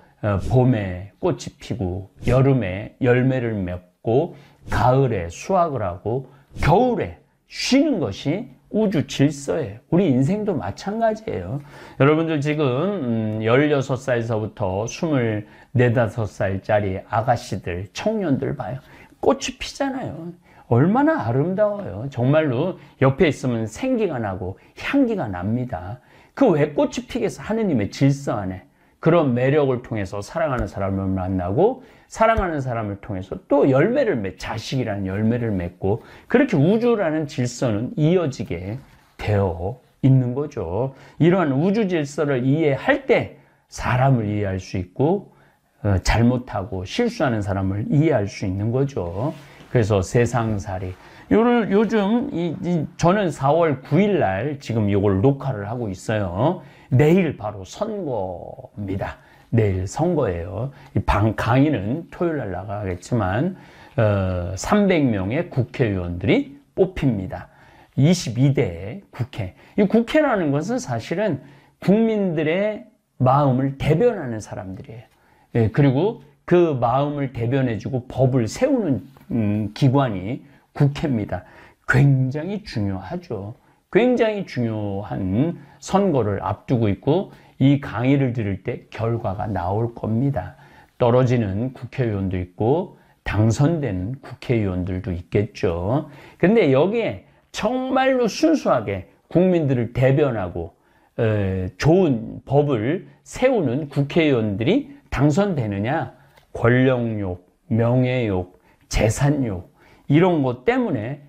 봄에 꽃이 피고, 여름에 열매를 맺고, 가을에 수확을 하고, 겨울에 쉬는 것이 우주 질서예요. 우리 인생도 마찬가지예요. 여러분들 지금 16살서부터 24, 5살짜리 아가씨들, 청년들 봐요. 꽃이 피잖아요. 얼마나 아름다워요. 정말로 옆에 있으면 생기가 나고 향기가 납니다. 그 왜 꽃이 피겠어? 하느님의 질서 안에. 그런 매력을 통해서 사랑하는 사람을 만나고 사랑하는 사람을 통해서 또 자식이라는 열매를 맺고 그렇게 우주라는 질서는 이어지게 되어 있는 거죠. 이러한 우주 질서를 이해할 때 사람을 이해할 수 있고 잘못하고 실수하는 사람을 이해할 수 있는 거죠. 그래서 세상살이. 요즘 저는 4월 9일 날 지금 이걸 녹화를 하고 있어요. 내일 바로 선거입니다. 내일 선거예요. 강의는 토요일 날 나가겠지만 300명의 국회의원들이 뽑힙니다. 22대 국회. 이 국회라는 것은 사실은 국민들의 마음을 대변하는 사람들이에요. 예, 그리고 그 마음을 대변해주고 법을 세우는 기관이 국회입니다. 굉장히 중요하죠. 굉장히 중요한 선거를 앞두고 있고 이 강의를 들을 때 결과가 나올 겁니다. 떨어지는 국회의원도 있고 당선되는 국회의원들도 있겠죠. 근데 여기에 정말로 순수하게 국민들을 대변하고 좋은 법을 세우는 국회의원들이 당선되느냐? 권력욕, 명예욕, 재산욕 이런 것 때문에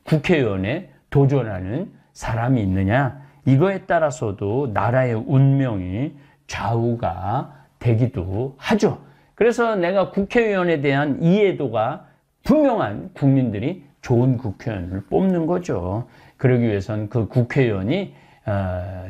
국회의원에 도전하는 사람이 있느냐? 이거에 따라서도 나라의 운명이 좌우가 되기도 하죠. 그래서 내가 국회의원에 대한 이해도가 분명한 국민들이 좋은 국회의원을 뽑는 거죠. 그러기 위해선 그 국회의원이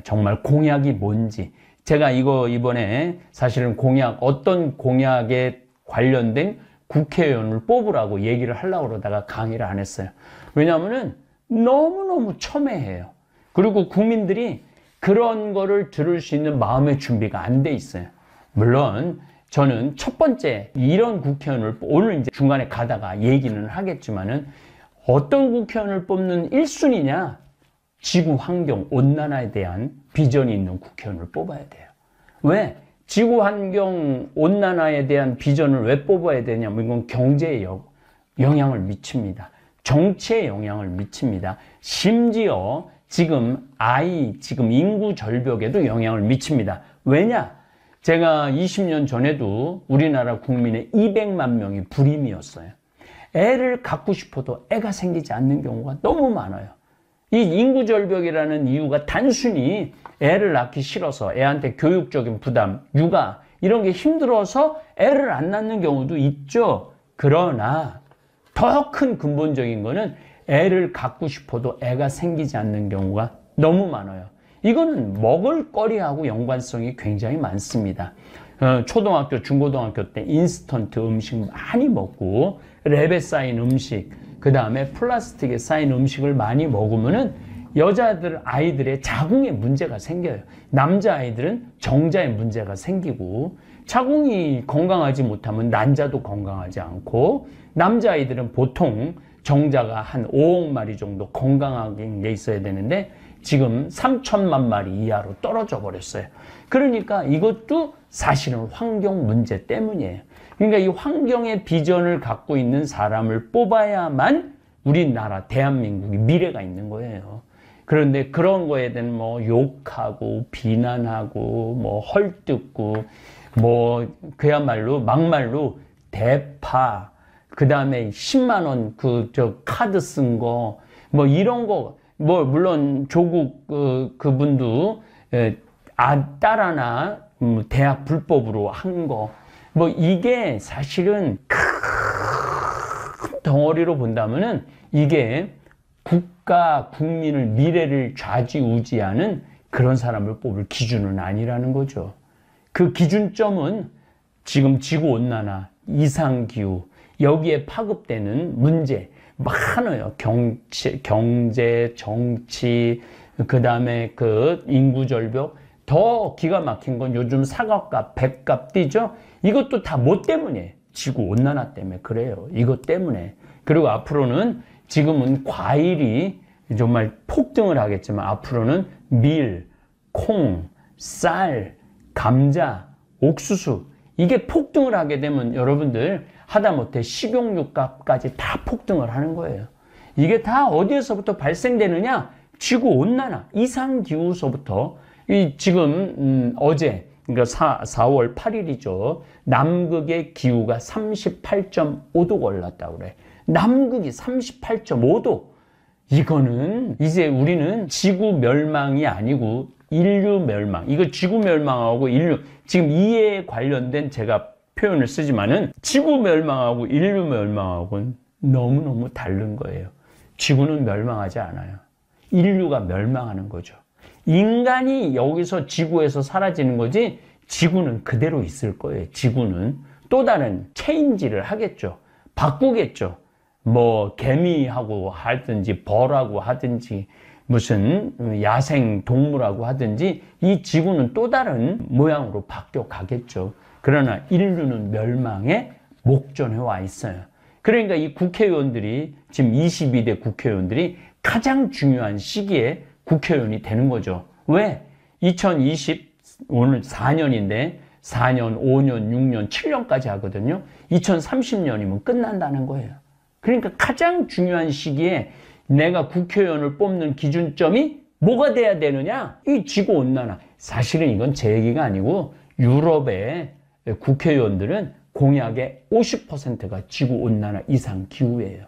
정말 공약이 뭔지, 제가 이번에 사실은 어떤 공약에 관련된 국회의원을 뽑으라고 얘기를 하려고 그러다가 강의를 안 했어요. 왜냐하면은 너무너무 첨예해요. 그리고 국민들이 그런 거를 들을 수 있는 마음의 준비가 안 돼 있어요. 물론 저는 첫 번째 이런 국회의원을 오늘 이제 중간에 가다가 얘기는 하겠지만은 어떤 국회의원을 뽑는 1순위냐? 지구 환경 온난화에 대한 비전이 있는 국회의원을 뽑아야 돼요. 왜? 지구 환경 온난화에 대한 비전을 왜 뽑아야 되냐면 이건 경제에 영향을 미칩니다. 정치에 영향을 미칩니다. 심지어 지금 인구 절벽에도 영향을 미칩니다. 왜냐? 제가 20년 전에도 우리나라 국민의 200만 명이 불임이었어요. 애를 갖고 싶어도 애가 생기지 않는 경우가 너무 많아요. 이 인구 절벽이라는 이유가 단순히 애를 낳기 싫어서 애한테 교육적인 부담, 육아 이런 게 힘들어서 애를 안 낳는 경우도 있죠. 그러나 더 큰 근본적인 거는 애를 갖고 싶어도 애가 생기지 않는 경우가 너무 많아요. 이거는 먹을거리하고 연관성이 굉장히 많습니다. 초등학교, 중고등학교 때 인스턴트 음식 많이 먹고 랩에 쌓인 음식, 그 다음에 플라스틱에 쌓인 음식을 많이 먹으면은 아이들의 자궁에 문제가 생겨요. 남자아이들은 정자에 문제가 생기고 자궁이 건강하지 못하면 난자도 건강하지 않고 남자아이들은 보통 정자가 한 5억 마리 정도 건강하게 있어야 되는데 지금 3천만 마리 이하로 떨어져 버렸어요. 그러니까 이것도 사실은 환경 문제 때문이에요. 그러니까 이 환경의 비전을 갖고 있는 사람을 뽑아야만 우리나라 대한민국이 미래가 있는 거예요. 그런데 그런 거에 대한 욕하고 비난하고 헐뜯고 그야말로 막말로 대파, 그 다음에 10만 원 카드 쓴 거 이런 거 물론 조국 그분도 딸 하나 대학 불법으로 한 거 이게 사실은 큰 덩어리로 본다면은 이게 국가 국민을 미래를 좌지우지하는 그런 사람을 뽑을 기준은 아니라는 거죠. 그 기준점은 지금 지구온난화, 이상기후 여기에 파급되는 문제 많아요. 경제, 정치, 그 다음에 인구절벽. 더 기가 막힌 건 요즘 사과값, 백값 뛰죠? 이것도 다 뭐 때문에? 지구온난화 때문에 그래요. 이것 때문에. 그리고 앞으로는 지금은 과일이 정말 폭등을 하겠지만 앞으로는 밀, 콩, 쌀, 감자, 옥수수 이게 폭등을 하게 되면 여러분들 하다못해 식용유값까지 다 폭등을 하는 거예요. 이게 다 어디에서부터 발생되느냐? 지구온난화, 이상기후서부터 지금 어제 그러니까 4월 8일이죠. 남극의 기후가 38.5도가 올랐다고 그래. 남극이 38.5도. 이거는 이제 우리는 지구 멸망이 아니고 인류 멸망. 이거 지구 멸망하고 인류, 지금 이에 관련된 제가 표현을 쓰지만은 지구 멸망하고 인류 멸망하고는 너무너무 다른 거예요. 지구는 멸망하지 않아요. 인류가 멸망하는 거죠. 인간이 여기서 지구에서 사라지는 거지 지구는 그대로 있을 거예요. 지구는 또 다른 체인지를 하겠죠. 바꾸겠죠. 뭐 개미하고 하든지 벌하고 하든지 무슨 야생 동물하고 하든지 이 지구는 또 다른 모양으로 바뀌어 가겠죠. 그러나 인류는 멸망의 목전에 와 있어요. 그러니까 이 국회의원들이 지금 22대 국회의원들이 가장 중요한 시기에 국회의원이 되는 거죠. 왜? 2020 오늘 4년인데 4년, 5년, 6년, 7년까지 하거든요. 2030년이면 끝난다는 거예요. 그러니까 가장 중요한 시기에 내가 국회의원을 뽑는 기준점이 뭐가 돼야 되느냐? 이 지구온난화. 사실은 이건 제 얘기가 아니고 유럽의 국회의원들은 공약의 50%가 지구온난화 이상 기후예요.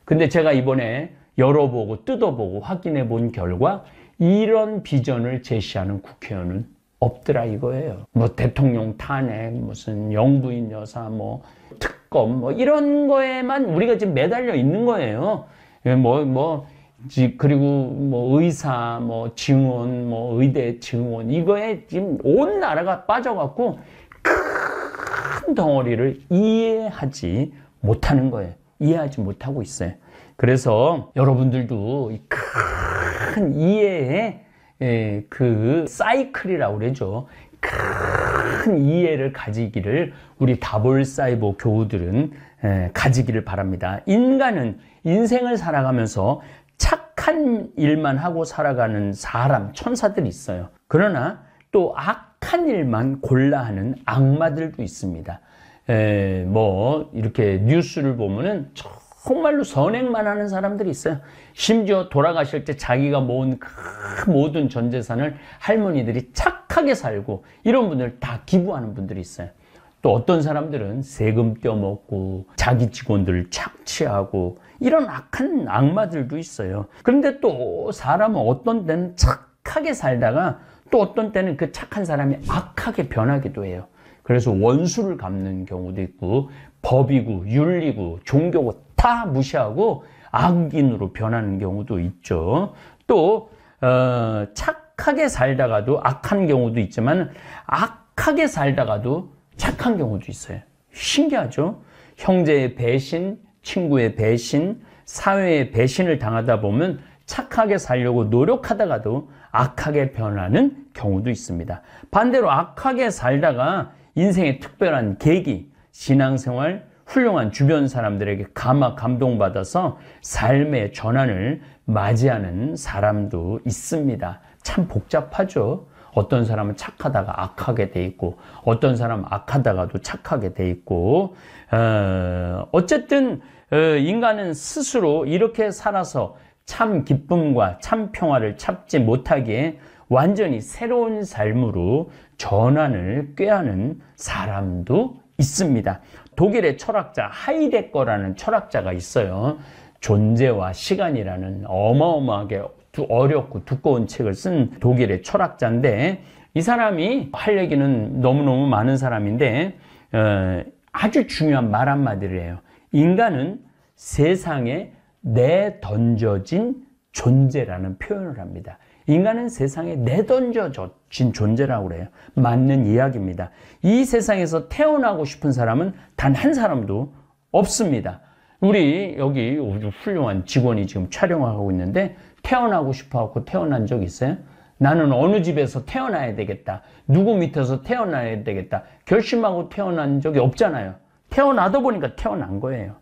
근데 제가 이번에 열어보고 뜯어보고 확인해 본 결과 이런 비전을 제시하는 국회의원은 없더라 이거예요. 뭐 대통령 탄핵, 무슨 영부인 여사, 뭐 특검, 뭐 이런 거에만 우리가 지금 매달려 있는 거예요. 그리고 뭐 의사, 뭐 증원, 뭐 의대 증원 이거에 지금 온 나라가 빠져갖고 큰 덩어리를 이해하지 못하는 거예요. 이해하지 못하고 있어요. 그래서 여러분들도 이 큰 이해의 그 사이클이라고 그러죠. 큰 이해를 가지기를 우리 다볼사이버 교우들은 가지기를 바랍니다. 인간은 인생을 살아가면서 착한 일만 하고 살아가는 사람, 천사들이 있어요. 그러나 또 악한 일만 골라 하는 악마들도 있습니다. 뭐 이렇게 뉴스를 보면은 정말로 선행만 하는 사람들이 있어요. 심지어 돌아가실 때 자기가 모은 그 모든 전 재산을 할머니들이 착하게 살고 이런 분들 다 기부하는 분들이 있어요. 또 어떤 사람들은 세금 떼어먹고 자기 직원들을 착취하고 이런 악한 악마들도 있어요. 그런데 또 사람은 어떤 때는 착하게 살다가 또 어떤 때는 그 착한 사람이 악하게 변하기도 해요. 그래서 원수를 갚는 경우도 있고 법이고 윤리고 종교고 다 무시하고 악인으로 변하는 경우도 있죠. 또 착하게 살다가도 악한 경우도 있지만 악하게 살다가도 착한 경우도 있어요. 신기하죠? 형제의 배신, 친구의 배신, 사회의 배신을 당하다 보면 착하게 살려고 노력하다가도 악하게 변하는 경우도 있습니다. 반대로 악하게 살다가 인생의 특별한 계기, 신앙생활, 훌륭한 주변 사람들에게 감동받아서 삶의 전환을 맞이하는 사람도 있습니다. 참 복잡하죠. 어떤 사람은 착하다가 악하게 돼 있고 어떤 사람은 악하다가도 착하게 돼 있고 어쨌든 인간은 스스로 이렇게 살아서 참 기쁨과 참 평화를 찾지 못하기에 완전히 새로운 삶으로 전환을 꾀하는 사람도 있습니다. 독일의 철학자 하이데거라는 철학자가 있어요. 존재와 시간이라는 어마어마하게 어렵고 두꺼운 책을 쓴 독일의 철학자인데 이 사람이 할 얘기는 너무너무 많은 사람인데 아주 중요한 말 한마디를 해요. 인간은 세상에 내던져진 존재라는 표현을 합니다. 인간은 세상에 내던져진 존재라고 그래요. 맞는 이야기입니다. 이 세상에서 태어나고 싶은 사람은 단 한 사람도 없습니다. 우리 여기 훌륭한 직원이 지금 촬영하고 있는데 태어나고 싶어하고 태어난 적 있어요? 나는 어느 집에서 태어나야 되겠다. 누구 밑에서 태어나야 되겠다. 결심하고 태어난 적이 없잖아요. 태어나다 보니까 태어난 거예요.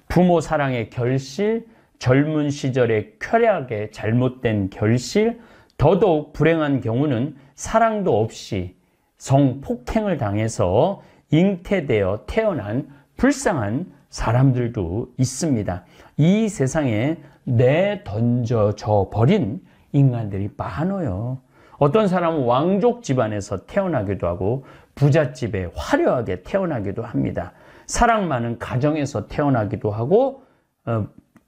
부모 사랑의 결실, 젊은 시절의 쾌락의 잘못된 결실, 더더욱 불행한 경우는 사랑도 없이 성폭행을 당해서 잉태되어 태어난 불쌍한 사람들도 있습니다. 이 세상에 내던져져 버린 인간들이 많아요. 어떤 사람은 왕족 집안에서 태어나기도 하고 부잣집에 화려하게 태어나기도 합니다. 사랑 많은 가정에서 태어나기도 하고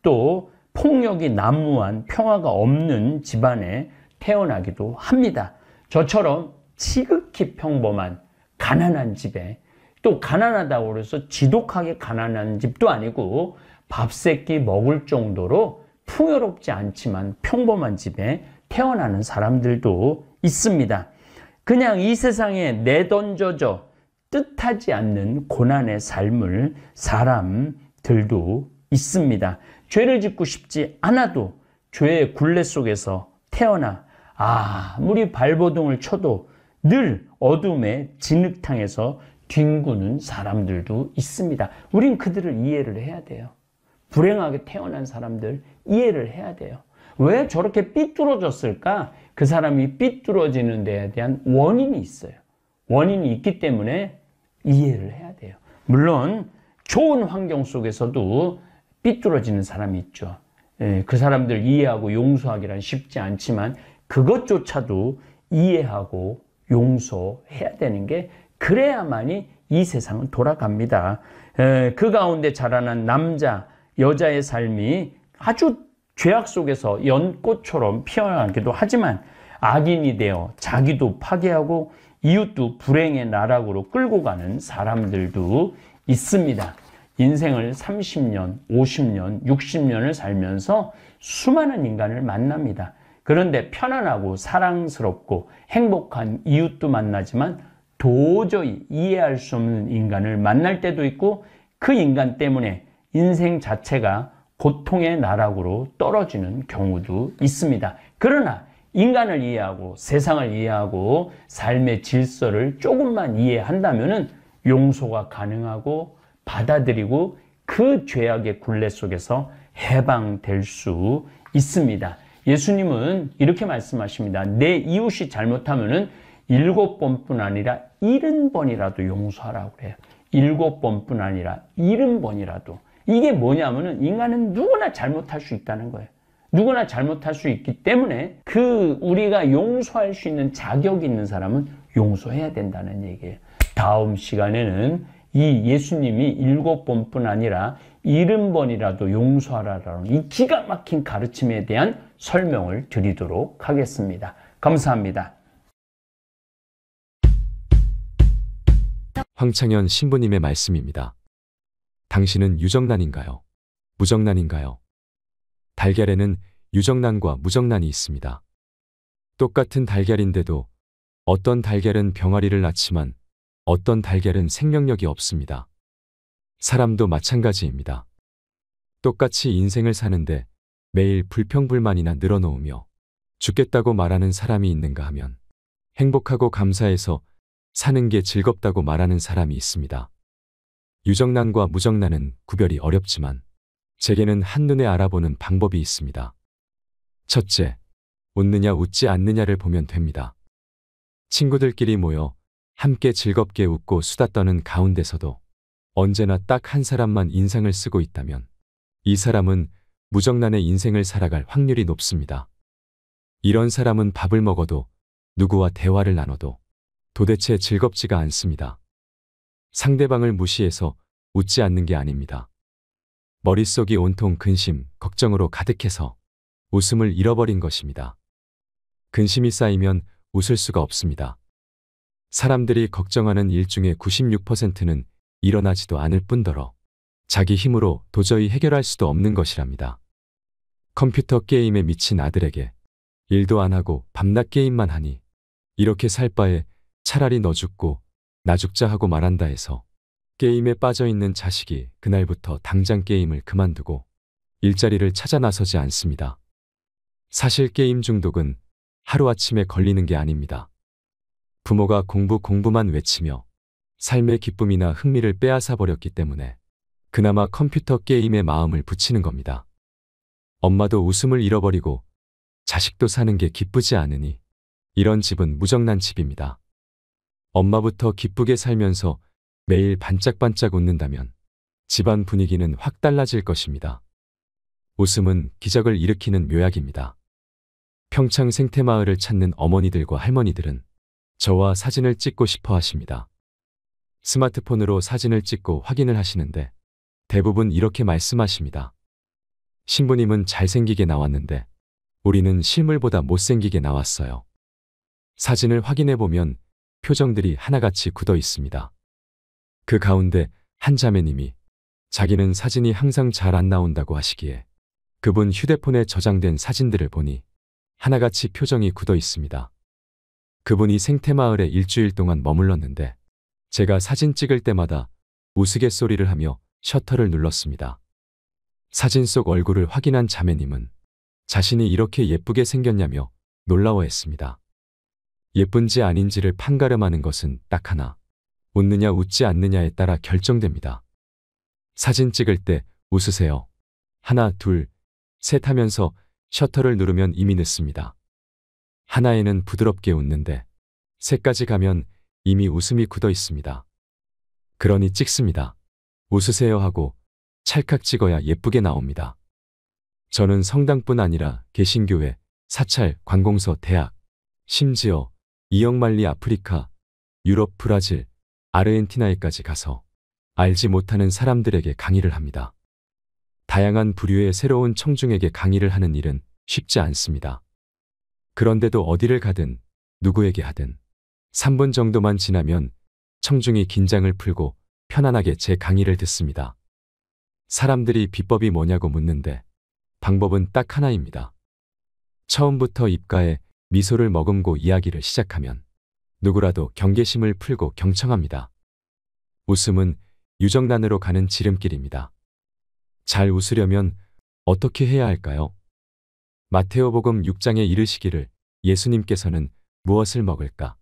또 폭력이 난무한 평화가 없는 집안에 태어나기도 합니다. 저처럼 지극히 평범한 가난한 집에, 또 가난하다고 해서 지독하게 가난한 집도 아니고 밥 세 끼 먹을 정도로 풍요롭지 않지만 평범한 집에 태어나는 사람들도 있습니다. 그냥 이 세상에 내던져져 뜻하지 않는 고난의 삶을 사람들도 있습니다. 죄를 짓고 싶지 않아도 죄의 굴레 속에서 태어나 아무리 발버둥을 쳐도 늘 어둠의 진흙탕에서 뒹구는 사람들도 있습니다. 우린 그들을 이해를 해야 돼요. 불행하게 태어난 사람들 이해를 해야 돼요. 왜 저렇게 삐뚤어졌을까? 그 사람이 삐뚤어지는 데에 대한 원인이 있어요. 원인이 있기 때문에 이해를 해야 돼요. 물론 좋은 환경 속에서도 삐뚤어지는 사람이 있죠. 그 사람들 이해하고 용서하기란 쉽지 않지만 그것조차도 이해하고 용서해야 되는 게, 그래야만이 이 세상은 돌아갑니다. 그 가운데 자라난 남자, 여자의 삶이 아주 죄악 속에서 연꽃처럼 피어나기도 하지만 악인이 되어 자기도 파괴하고 이웃도 불행의 나락으로 끌고 가는 사람들도 있습니다. 인생을 30년, 50년, 60년을 살면서 수많은 인간을 만납니다. 그런데 편안하고 사랑스럽고 행복한 이웃도 만나지만 도저히 이해할 수 없는 인간을 만날 때도 있고, 그 인간 때문에 인생 자체가 고통의 나락으로 떨어지는 경우도 있습니다. 그러나 인간을 이해하고 세상을 이해하고 삶의 질서를 조금만 이해한다면 용서가 가능하고 받아들이고 그 죄악의 굴레 속에서 해방될 수 있습니다. 예수님은 이렇게 말씀하십니다. 내 이웃이 잘못하면 7번뿐 아니라 70번이라도 용서하라고 그래요. 7번뿐 아니라 70번이라도. 이게 뭐냐면은 인간은 누구나 잘못할 수 있다는 거예요. 누구나 잘못할 수 있기 때문에 우리가 용서할 수 있는 자격이 있는 사람은 용서해야 된다는 얘기예요. 다음 시간에는 이 예수님이 7번뿐 아니라 70번이라도 용서하라라는 이 기가 막힌 가르침에 대한 설명을 드리도록 하겠습니다. 감사합니다. 황창현 신부님의 말씀입니다. 당신은 유정란인가요? 무정란인가요? 달걀에는 유정란과 무정란이 있습니다. 똑같은 달걀인데도 어떤 달걀은 병아리를 낳지만 어떤 달걀은 생명력이 없습니다. 사람도 마찬가지입니다. 똑같이 인생을 사는데 매일 불평불만이나 늘어놓으며 죽겠다고 말하는 사람이 있는가 하면 행복하고 감사해서 사는 게 즐겁다고 말하는 사람이 있습니다. 유정란과 무정란은 구별이 어렵지만 제게는 한눈에 알아보는 방법이 있습니다. 첫째, 웃느냐 웃지 않느냐를 보면 됩니다. 친구들끼리 모여 함께 즐겁게 웃고 수다 떠는 가운데서도 언제나 딱 한 사람만 인상을 쓰고 있다면 이 사람은 무정란의 인생을 살아갈 확률이 높습니다. 이런 사람은 밥을 먹어도 누구와 대화를 나눠도 도대체 즐겁지가 않습니다. 상대방을 무시해서 웃지 않는 게 아닙니다. 머릿속이 온통 근심, 걱정으로 가득해서 웃음을 잃어버린 것입니다. 근심이 쌓이면 웃을 수가 없습니다. 사람들이 걱정하는 일 중에 96%는 일어나지도 않을 뿐더러 자기 힘으로 도저히 해결할 수도 없는 것이랍니다. 컴퓨터 게임에 미친 아들에게 일도 안 하고 밤낮 게임만 하니 이렇게 살 바에 차라리 너 죽고 나 죽자 하고 말한다 해서 게임에 빠져있는 자식이 그날부터 당장 게임을 그만두고 일자리를 찾아 나서지 않습니다. 사실 게임 중독은 하루아침에 걸리는 게 아닙니다. 부모가 공부만 외치며 삶의 기쁨이나 흥미를 빼앗아 버렸기 때문에 그나마 컴퓨터 게임에 마음을 붙이는 겁니다. 엄마도 웃음을 잃어버리고 자식도 사는 게 기쁘지 않으니 이런 집은 무정란 집입니다. 엄마부터 기쁘게 살면서 매일 반짝반짝 웃는다면 집안 분위기는 확 달라질 것입니다. 웃음은 기적을 일으키는 묘약입니다. 평창 생태마을을 찾는 어머니들과 할머니들은 저와 사진을 찍고 싶어 하십니다. 스마트폰으로 사진을 찍고 확인을 하시는데 대부분 이렇게 말씀하십니다. 신부님은 잘생기게 나왔는데 우리는 실물보다 못생기게 나왔어요. 사진을 확인해 보면 표정들이 하나같이 굳어 있습니다. 그 가운데 한 자매님이 자기는 사진이 항상 잘 안 나온다고 하시기에 그분 휴대폰에 저장된 사진들을 보니 하나같이 표정이 굳어 있습니다. 그분이 생태마을에 일주일 동안 머물렀는데 제가 사진 찍을 때마다 우스갯소리를 하며 셔터를 눌렀습니다. 사진 속 얼굴을 확인한 자매님은 자신이 이렇게 예쁘게 생겼냐며 놀라워했습니다. 예쁜지 아닌지를 판가름하는 것은 딱 하나. 웃느냐 웃지 않느냐에 따라 결정됩니다. 사진 찍을 때 웃으세요. 하나, 둘, 셋 하면서 셔터를 누르면 이미 늦습니다. 하나에는 부드럽게 웃는데 셋까지 가면 이미 웃음이 굳어 있습니다. 그러니 찍습니다. 웃으세요 하고 찰칵 찍어야 예쁘게 나옵니다. 저는 성당뿐 아니라 개신교회, 사찰, 관공서, 대학, 심지어 이역만리 아프리카, 유럽, 브라질, 아르헨티나에까지 가서 알지 못하는 사람들에게 강의를 합니다. 다양한 부류의 새로운 청중에게 강의를 하는 일은 쉽지 않습니다. 그런데도 어디를 가든 누구에게 하든 3분 정도만 지나면 청중이 긴장을 풀고 편안하게 제 강의를 듣습니다. 사람들이 비법이 뭐냐고 묻는데 방법은 딱 하나입니다. 처음부터 입가에 미소를 머금고 이야기를 시작하면 누구라도 경계심을 풀고 경청합니다. 웃음은 유정란으로 가는 지름길입니다. 잘 웃으려면 어떻게 해야 할까요? 마테오복음 6장에 이르시기를 예수님께서는 무엇을 먹을까,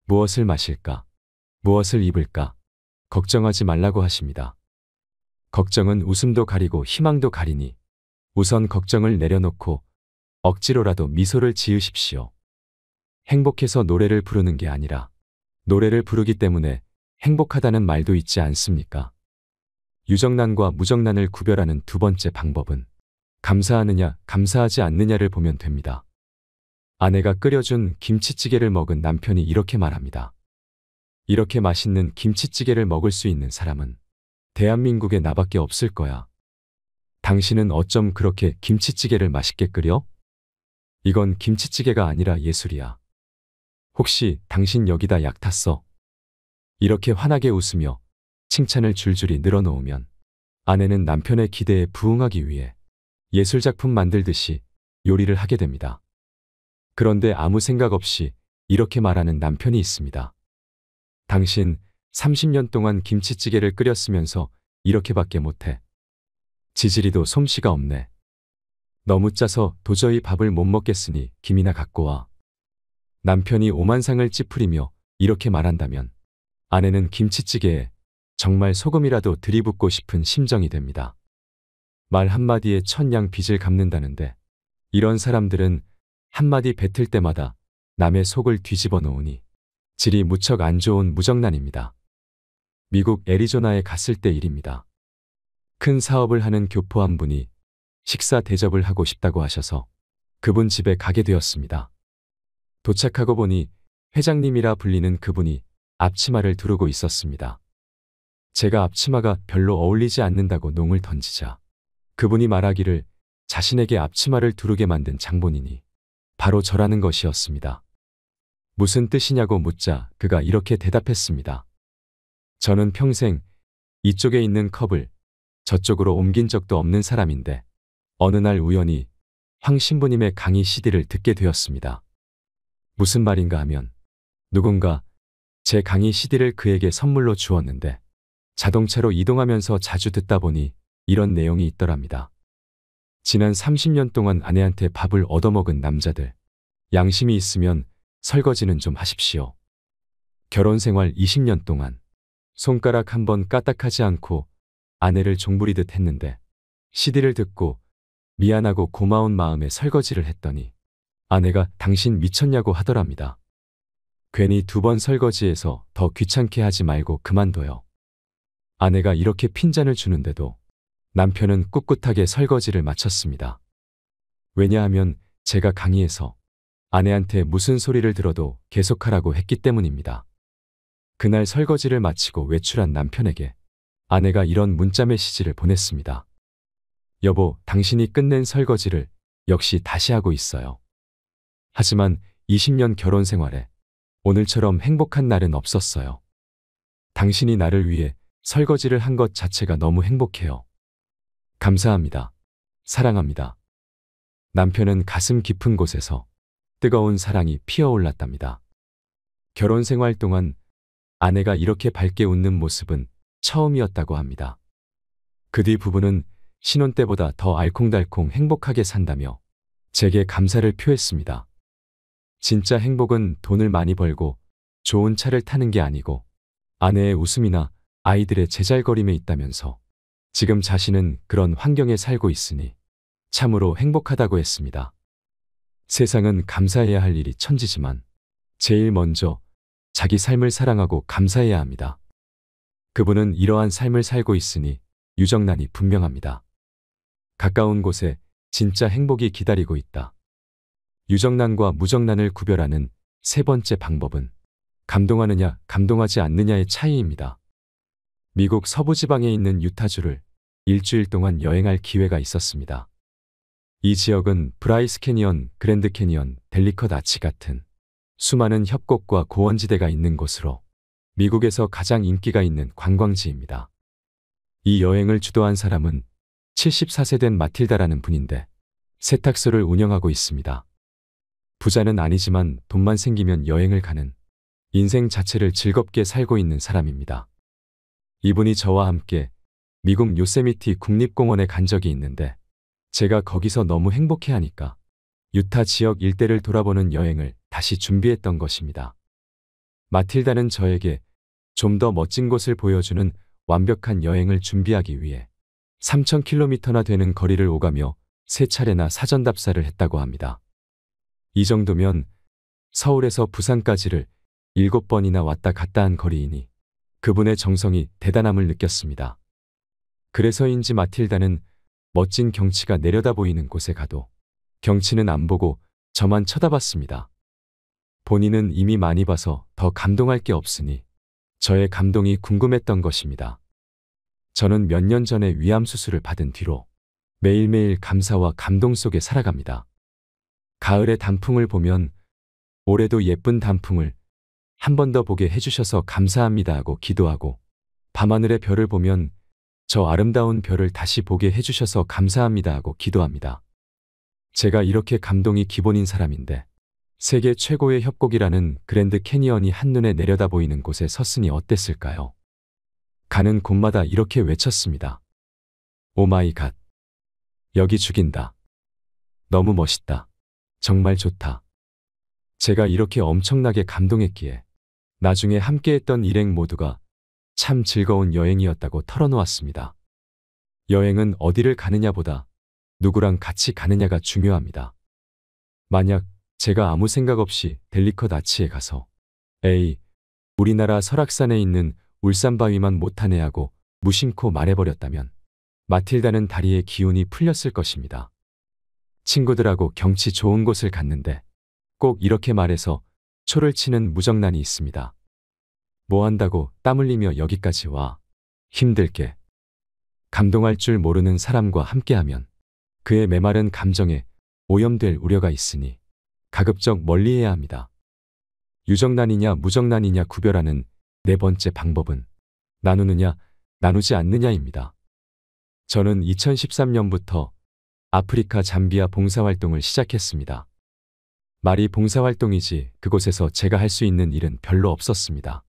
무엇을 마실까, 무엇을 입을까 걱정하지 말라고 하십니다. 걱정은 웃음도 가리고 희망도 가리니 우선 걱정을 내려놓고 억지로라도 미소를 지으십시오. 행복해서 노래를 부르는 게 아니라 노래를 부르기 때문에 행복하다는 말도 있지 않습니까? 유정란과 무정란을 구별하는 두 번째 방법은 감사하느냐, 감사하지 않느냐를 보면 됩니다. 아내가 끓여준 김치찌개를 먹은 남편이 이렇게 말합니다. 이렇게 맛있는 김치찌개를 먹을 수 있는 사람은 대한민국에 나밖에 없을 거야. 당신은 어쩜 그렇게 김치찌개를 맛있게 끓여? 이건 김치찌개가 아니라 예술이야. 혹시 당신 여기다 약 탔어? 이렇게 환하게 웃으며 칭찬을 줄줄이 늘어놓으면 아내는 남편의 기대에 부응하기 위해 예술작품 만들듯이 요리를 하게 됩니다. 그런데 아무 생각 없이 이렇게 말하는 남편이 있습니다. 당신 30년 동안 김치찌개를 끓였으면서 이렇게밖에 못해. 지지리도 솜씨가 없네. 너무 짜서 도저히 밥을 못 먹겠으니 김이나 갖고 와. 남편이 오만상을 찌푸리며 이렇게 말한다면 아내는 김치찌개에 정말 소금이라도 들이붓고 싶은 심정이 됩니다. 말 한마디에 천냥 빚을 갚는다는데 이런 사람들은 한마디 뱉을 때마다 남의 속을 뒤집어 놓으니 질이 무척 안 좋은 무정란입니다. 미국 애리조나에 갔을 때 일입니다. 큰 사업을 하는 교포 한 분이 식사 대접을 하고 싶다고 하셔서 그분 집에 가게 되었습니다. 도착하고 보니 회장님이라 불리는 그분이 앞치마를 두르고 있었습니다. 제가 앞치마가 별로 어울리지 않는다고 농을 던지자 그분이 말하기를 자신에게 앞치마를 두르게 만든 장본인이 바로 저라는 것이었습니다. 무슨 뜻이냐고 묻자 그가 이렇게 대답했습니다. 저는 평생 이쪽에 있는 컵을 저쪽으로 옮긴 적도 없는 사람인데 어느 날 우연히 황 신부님의 강의 CD를 듣게 되었습니다. 무슨 말인가 하면 누군가 제 강의 CD를 그에게 선물로 주었는데 자동차로 이동하면서 자주 듣다 보니 이런 내용이 있더랍니다. 지난 30년 동안 아내한테 밥을 얻어먹은 남자들, 양심이 있으면 설거지는 좀 하십시오. 결혼 생활 20년 동안 손가락 한 번 까딱하지 않고 아내를 종부리듯 했는데 CD를 듣고 미안하고 고마운 마음에 설거지를 했더니 아내가 당신 미쳤냐고 하더랍니다. 괜히 2번 설거지해서 더 귀찮게 하지 말고 그만둬요. 아내가 이렇게 핀잔을 주는데도 남편은 꿋꿋하게 설거지를 마쳤습니다. 왜냐하면 제가 강의에서 아내한테 무슨 소리를 들어도 계속하라고 했기 때문입니다. 그날 설거지를 마치고 외출한 남편에게 아내가 이런 문자 메시지를 보냈습니다. 여보, 당신이 끝낸 설거지를 역시 다시 하고 있어요. 하지만 20년 결혼 생활에 오늘처럼 행복한 날은 없었어요. 당신이 나를 위해 설거지를 한 것 자체가 너무 행복해요. 감사합니다. 사랑합니다. 남편은 가슴 깊은 곳에서 뜨거운 사랑이 피어올랐답니다. 결혼 생활 동안 아내가 이렇게 밝게 웃는 모습은 처음이었다고 합니다. 그 뒤 부부는 신혼 때보다 더 알콩달콩 행복하게 산다며 제게 감사를 표했습니다. 진짜 행복은 돈을 많이 벌고 좋은 차를 타는 게 아니고 아내의 웃음이나 아이들의 제잘거림에 있다면서 지금 자신은 그런 환경에 살고 있으니 참으로 행복하다고 했습니다. 세상은 감사해야 할 일이 천지지만 제일 먼저 자기 삶을 사랑하고 감사해야 합니다. 그분은 이러한 삶을 살고 있으니 유정란이 분명합니다. 가까운 곳에 진짜 행복이 기다리고 있다. 유정란과 무정란을 구별하는 세 번째 방법은 감동하느냐, 감동하지 않느냐의 차이입니다. 미국 서부지방에 있는 유타주를 일주일 동안 여행할 기회가 있었습니다. 이 지역은 브라이스 캐니언, 그랜드 캐니언, 델리컷 아치 같은 수많은 협곡과 고원지대가 있는 곳으로 미국에서 가장 인기가 있는 관광지입니다. 이 여행을 주도한 사람은 74세 된 마틸다라는 분인데 세탁소를 운영하고 있습니다. 부자는 아니지만 돈만 생기면 여행을 가는 인생 자체를 즐겁게 살고 있는 사람입니다. 이분이 저와 함께 미국 요세미티 국립공원에 간 적이 있는데 제가 거기서 너무 행복해하니까 유타 지역 일대를 돌아보는 여행을 다시 준비했던 것입니다. 마틸다는 저에게 좀 더 멋진 곳을 보여주는 완벽한 여행을 준비하기 위해 3,000km나 되는 거리를 오가며 3차례나 사전 답사를 했다고 합니다. 이 정도면 서울에서 부산까지를 7번이나 왔다 갔다 한 거리이니 그분의 정성이 대단함을 느꼈습니다. 그래서인지 마틸다는 멋진 경치가 내려다 보이는 곳에 가도 경치는 안 보고 저만 쳐다봤습니다. 본인은 이미 많이 봐서 더 감동할 게 없으니 저의 감동이 궁금했던 것입니다. 저는 몇 년 전에 위암 수술을 받은 뒤로 매일매일 감사와 감동 속에 살아갑니다. 가을의 단풍을 보면 올해도 예쁜 단풍을 한 번 더 보게 해주셔서 감사합니다 하고 기도하고 밤하늘의 별을 보면 저 아름다운 별을 다시 보게 해주셔서 감사합니다 하고 기도합니다. 제가 이렇게 감동이 기본인 사람인데 세계 최고의 협곡이라는 그랜드 캐니언이 한눈에 내려다 보이는 곳에 섰으니 어땠을까요? 가는 곳마다 이렇게 외쳤습니다. 오 마이 갓. 여기 죽인다. 너무 멋있다. 정말 좋다. 제가 이렇게 엄청나게 감동했기에 나중에 함께했던 일행 모두가 참 즐거운 여행이었다고 털어놓았습니다. 여행은 어디를 가느냐보다 누구랑 같이 가느냐가 중요합니다. 만약 제가 아무 생각 없이 델리컷 아치에 가서 에이, 우리나라 설악산에 있는 울산바위만 못하네 하고 무심코 말해버렸다면 마틸다는 다리에 기운이 풀렸을 것입니다. 친구들하고 경치 좋은 곳을 갔는데 꼭 이렇게 말해서 초를 치는 무정란이 있습니다. 뭐 한다고 땀 흘리며 여기까지 와. 힘들게. 감동할 줄 모르는 사람과 함께하면 그의 메마른 감정에 오염될 우려가 있으니 가급적 멀리해야 합니다. 유정란이냐 무정란이냐 구별하는 네 번째 방법은 나누느냐 나누지 않느냐입니다. 저는 2013년부터 아프리카 잠비아 봉사활동을 시작했습니다. 말이 봉사활동이지 그곳에서 제가 할 수 있는 일은 별로 없었습니다.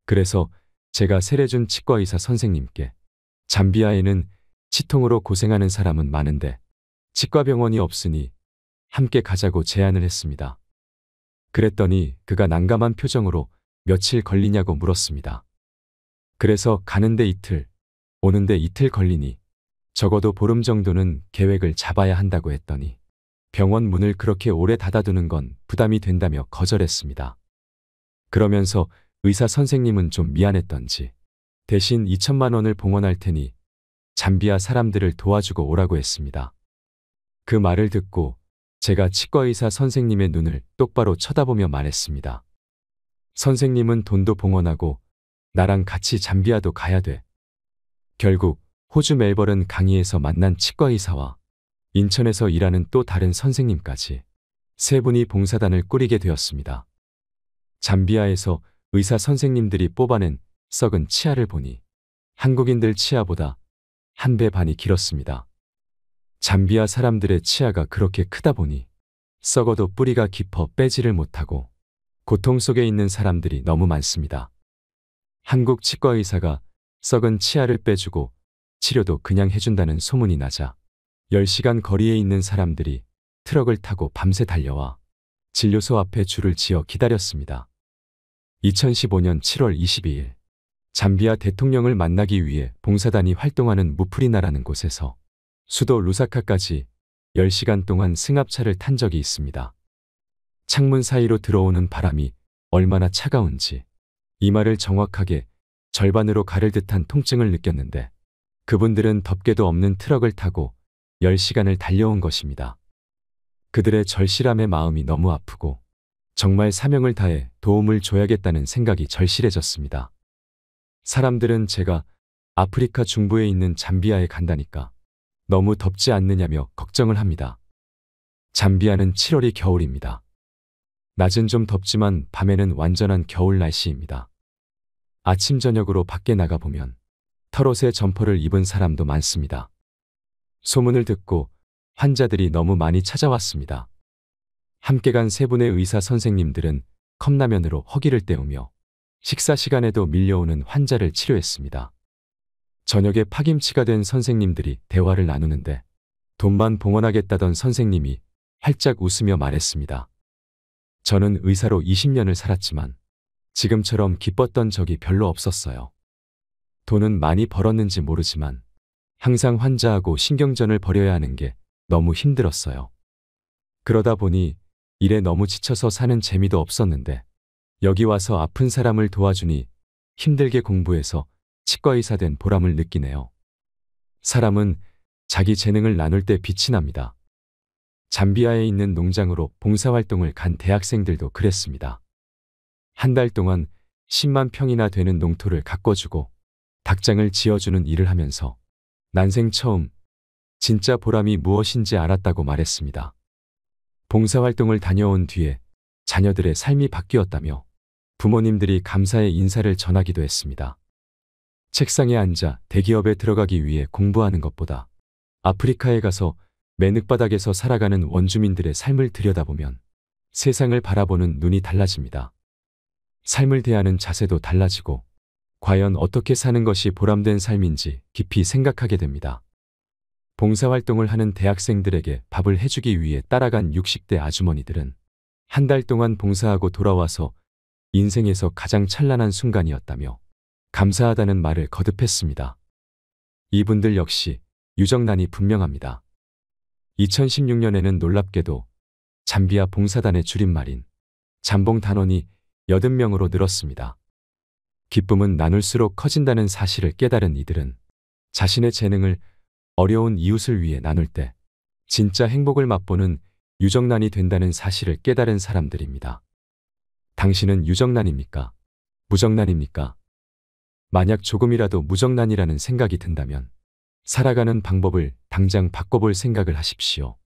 그래서 제가 세례준 치과의사 선생님께 잠비아에는 치통으로 고생하는 사람은 많은데 치과병원이 없으니 함께 가자고 제안을 했습니다. 그랬더니 그가 난감한 표정으로 며칠 걸리냐고 물었습니다. 그래서 가는데 이틀, 오는데 이틀 걸리니 적어도 보름 정도는 계획을 잡아야 한다고 했더니 병원 문을 그렇게 오래 닫아두는 건 부담이 된다며 거절했습니다. 그러면서 의사 선생님은 좀 미안했던지 대신 2천만 원을 봉헌할 테니 잠비아 사람들을 도와주고 오라고 했습니다. 그 말을 듣고 제가 치과의사 선생님의 눈을 똑바로 쳐다보며 말했습니다. 선생님은 돈도 봉헌하고 나랑 같이 잠비아도 가야 돼. 결국 호주 멜버른 강의에서 만난 치과의사와 인천에서 일하는 또 다른 선생님까지 세 분이 봉사단을 꾸리게 되었습니다. 잠비아에서 의사 선생님들이 뽑아낸 썩은 치아를 보니 한국인들 치아보다 1배 반이 길었습니다. 잠비아 사람들의 치아가 그렇게 크다 보니 썩어도 뿌리가 깊어 빼지를 못하고 고통 속에 있는 사람들이 너무 많습니다. 한국 치과 의사가 썩은 치아를 빼주고 치료도 그냥 해준다는 소문이 나자 10시간 거리에 있는 사람들이 트럭을 타고 밤새 달려와 진료소 앞에 줄을 지어 기다렸습니다. 2015년 7월 22일 잠비아 대통령을 만나기 위해 봉사단이 활동하는 무프리나라는 곳에서 수도 루사카까지 10시간 동안 승합차를 탄 적이 있습니다. 창문 사이로 들어오는 바람이 얼마나 차가운지 이마를 정확하게 절반으로 가를 듯한 통증을 느꼈는데 그분들은 덮개도 없는 트럭을 타고 10시간을 달려온 것입니다. 그들의 절실함의 마음이 너무 아프고 정말 사명을 다해 도움을 줘야겠다는 생각이 절실해졌습니다. 사람들은 제가 아프리카 중부에 있는 잠비아에 간다니까 너무 덥지 않느냐며 걱정을 합니다. 잠비아는 7월이 겨울입니다. 낮은 좀 덥지만 밤에는 완전한 겨울 날씨입니다. 아침 저녁으로 밖에 나가보면 털옷에 점퍼를 입은 사람도 많습니다. 소문을 듣고 환자들이 너무 많이 찾아왔습니다. 함께 간 세 분의 의사 선생님들은 컵라면으로 허기를 때우며 식사 시간에도 밀려오는 환자를 치료했습니다. 저녁에 파김치가 된 선생님들이 대화를 나누는데 돈만 봉헌하겠다던 선생님이 활짝 웃으며 말했습니다. 저는 의사로 20년을 살았지만 지금처럼 기뻤던 적이 별로 없었어요. 돈은 많이 벌었는지 모르지만 항상 환자하고 신경전을 벌여야 하는 게 너무 힘들었어요. 그러다 보니 일에 너무 지쳐서 사는 재미도 없었는데 여기 와서 아픈 사람을 도와주니 힘들게 공부해서 치과의사 된 보람을 느끼네요. 사람은 자기 재능을 나눌 때 빛이 납니다. 잠비아에 있는 농장으로 봉사활동을 간 대학생들도 그랬습니다. 한 달 동안 10만 평이나 되는 농토를 가꿔주고 닭장을 지어주는 일을 하면서 난생 처음 진짜 보람이 무엇인지 알았다고 말했습니다. 봉사활동을 다녀온 뒤에 자녀들의 삶이 바뀌었다며 부모님들이 감사의 인사를 전하기도 했습니다. 책상에 앉아 대기업에 들어가기 위해 공부하는 것보다 아프리카에 가서 맨흙바닥에서 살아가는 원주민들의 삶을 들여다보면 세상을 바라보는 눈이 달라집니다. 삶을 대하는 자세도 달라지고 과연 어떻게 사는 것이 보람된 삶인지 깊이 생각하게 됩니다. 봉사활동을 하는 대학생들에게 밥을 해주기 위해 따라간 60대 아주머니들은 한 달 동안 봉사하고 돌아와서 인생에서 가장 찬란한 순간이었다며 감사하다는 말을 거듭했습니다. 이분들 역시 유정란이 분명합니다. 2016년에는 놀랍게도 잠비아 봉사단의 줄임말인 잠봉 단원이 80명으로 늘었습니다. 기쁨은 나눌수록 커진다는 사실을 깨달은 이들은 자신의 재능을 어려운 이웃을 위해 나눌 때 진짜 행복을 맛보는 유정란이 된다는 사실을 깨달은 사람들입니다. 당신은 유정란입니까? 무정란입니까? 만약 조금이라도 무정란이라는 생각이 든다면 살아가는 방법을 당장 바꿔볼 생각을 하십시오.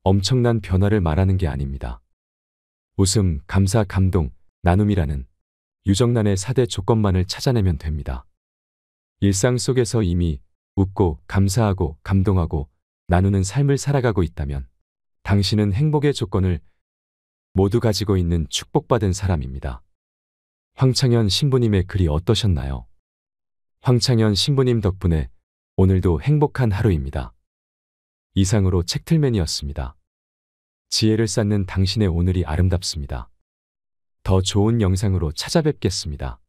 엄청난 변화를 말하는 게 아닙니다. 웃음, 감사, 감동, 나눔이라는 유정란의 4대 조건만을 찾아내면 됩니다. 일상 속에서 이미 웃고 감사하고 감동하고 나누는 삶을 살아가고 있다면 당신은 행복의 조건을 모두 가지고 있는 축복받은 사람입니다. 황창현 신부님의 글이 어떠셨나요? 황창현 신부님 덕분에 오늘도 행복한 하루입니다. 이상으로 책틀맨이었습니다. 지혜를 쌓는 당신의 오늘이 아름답습니다. 더 좋은 영상으로 찾아뵙겠습니다.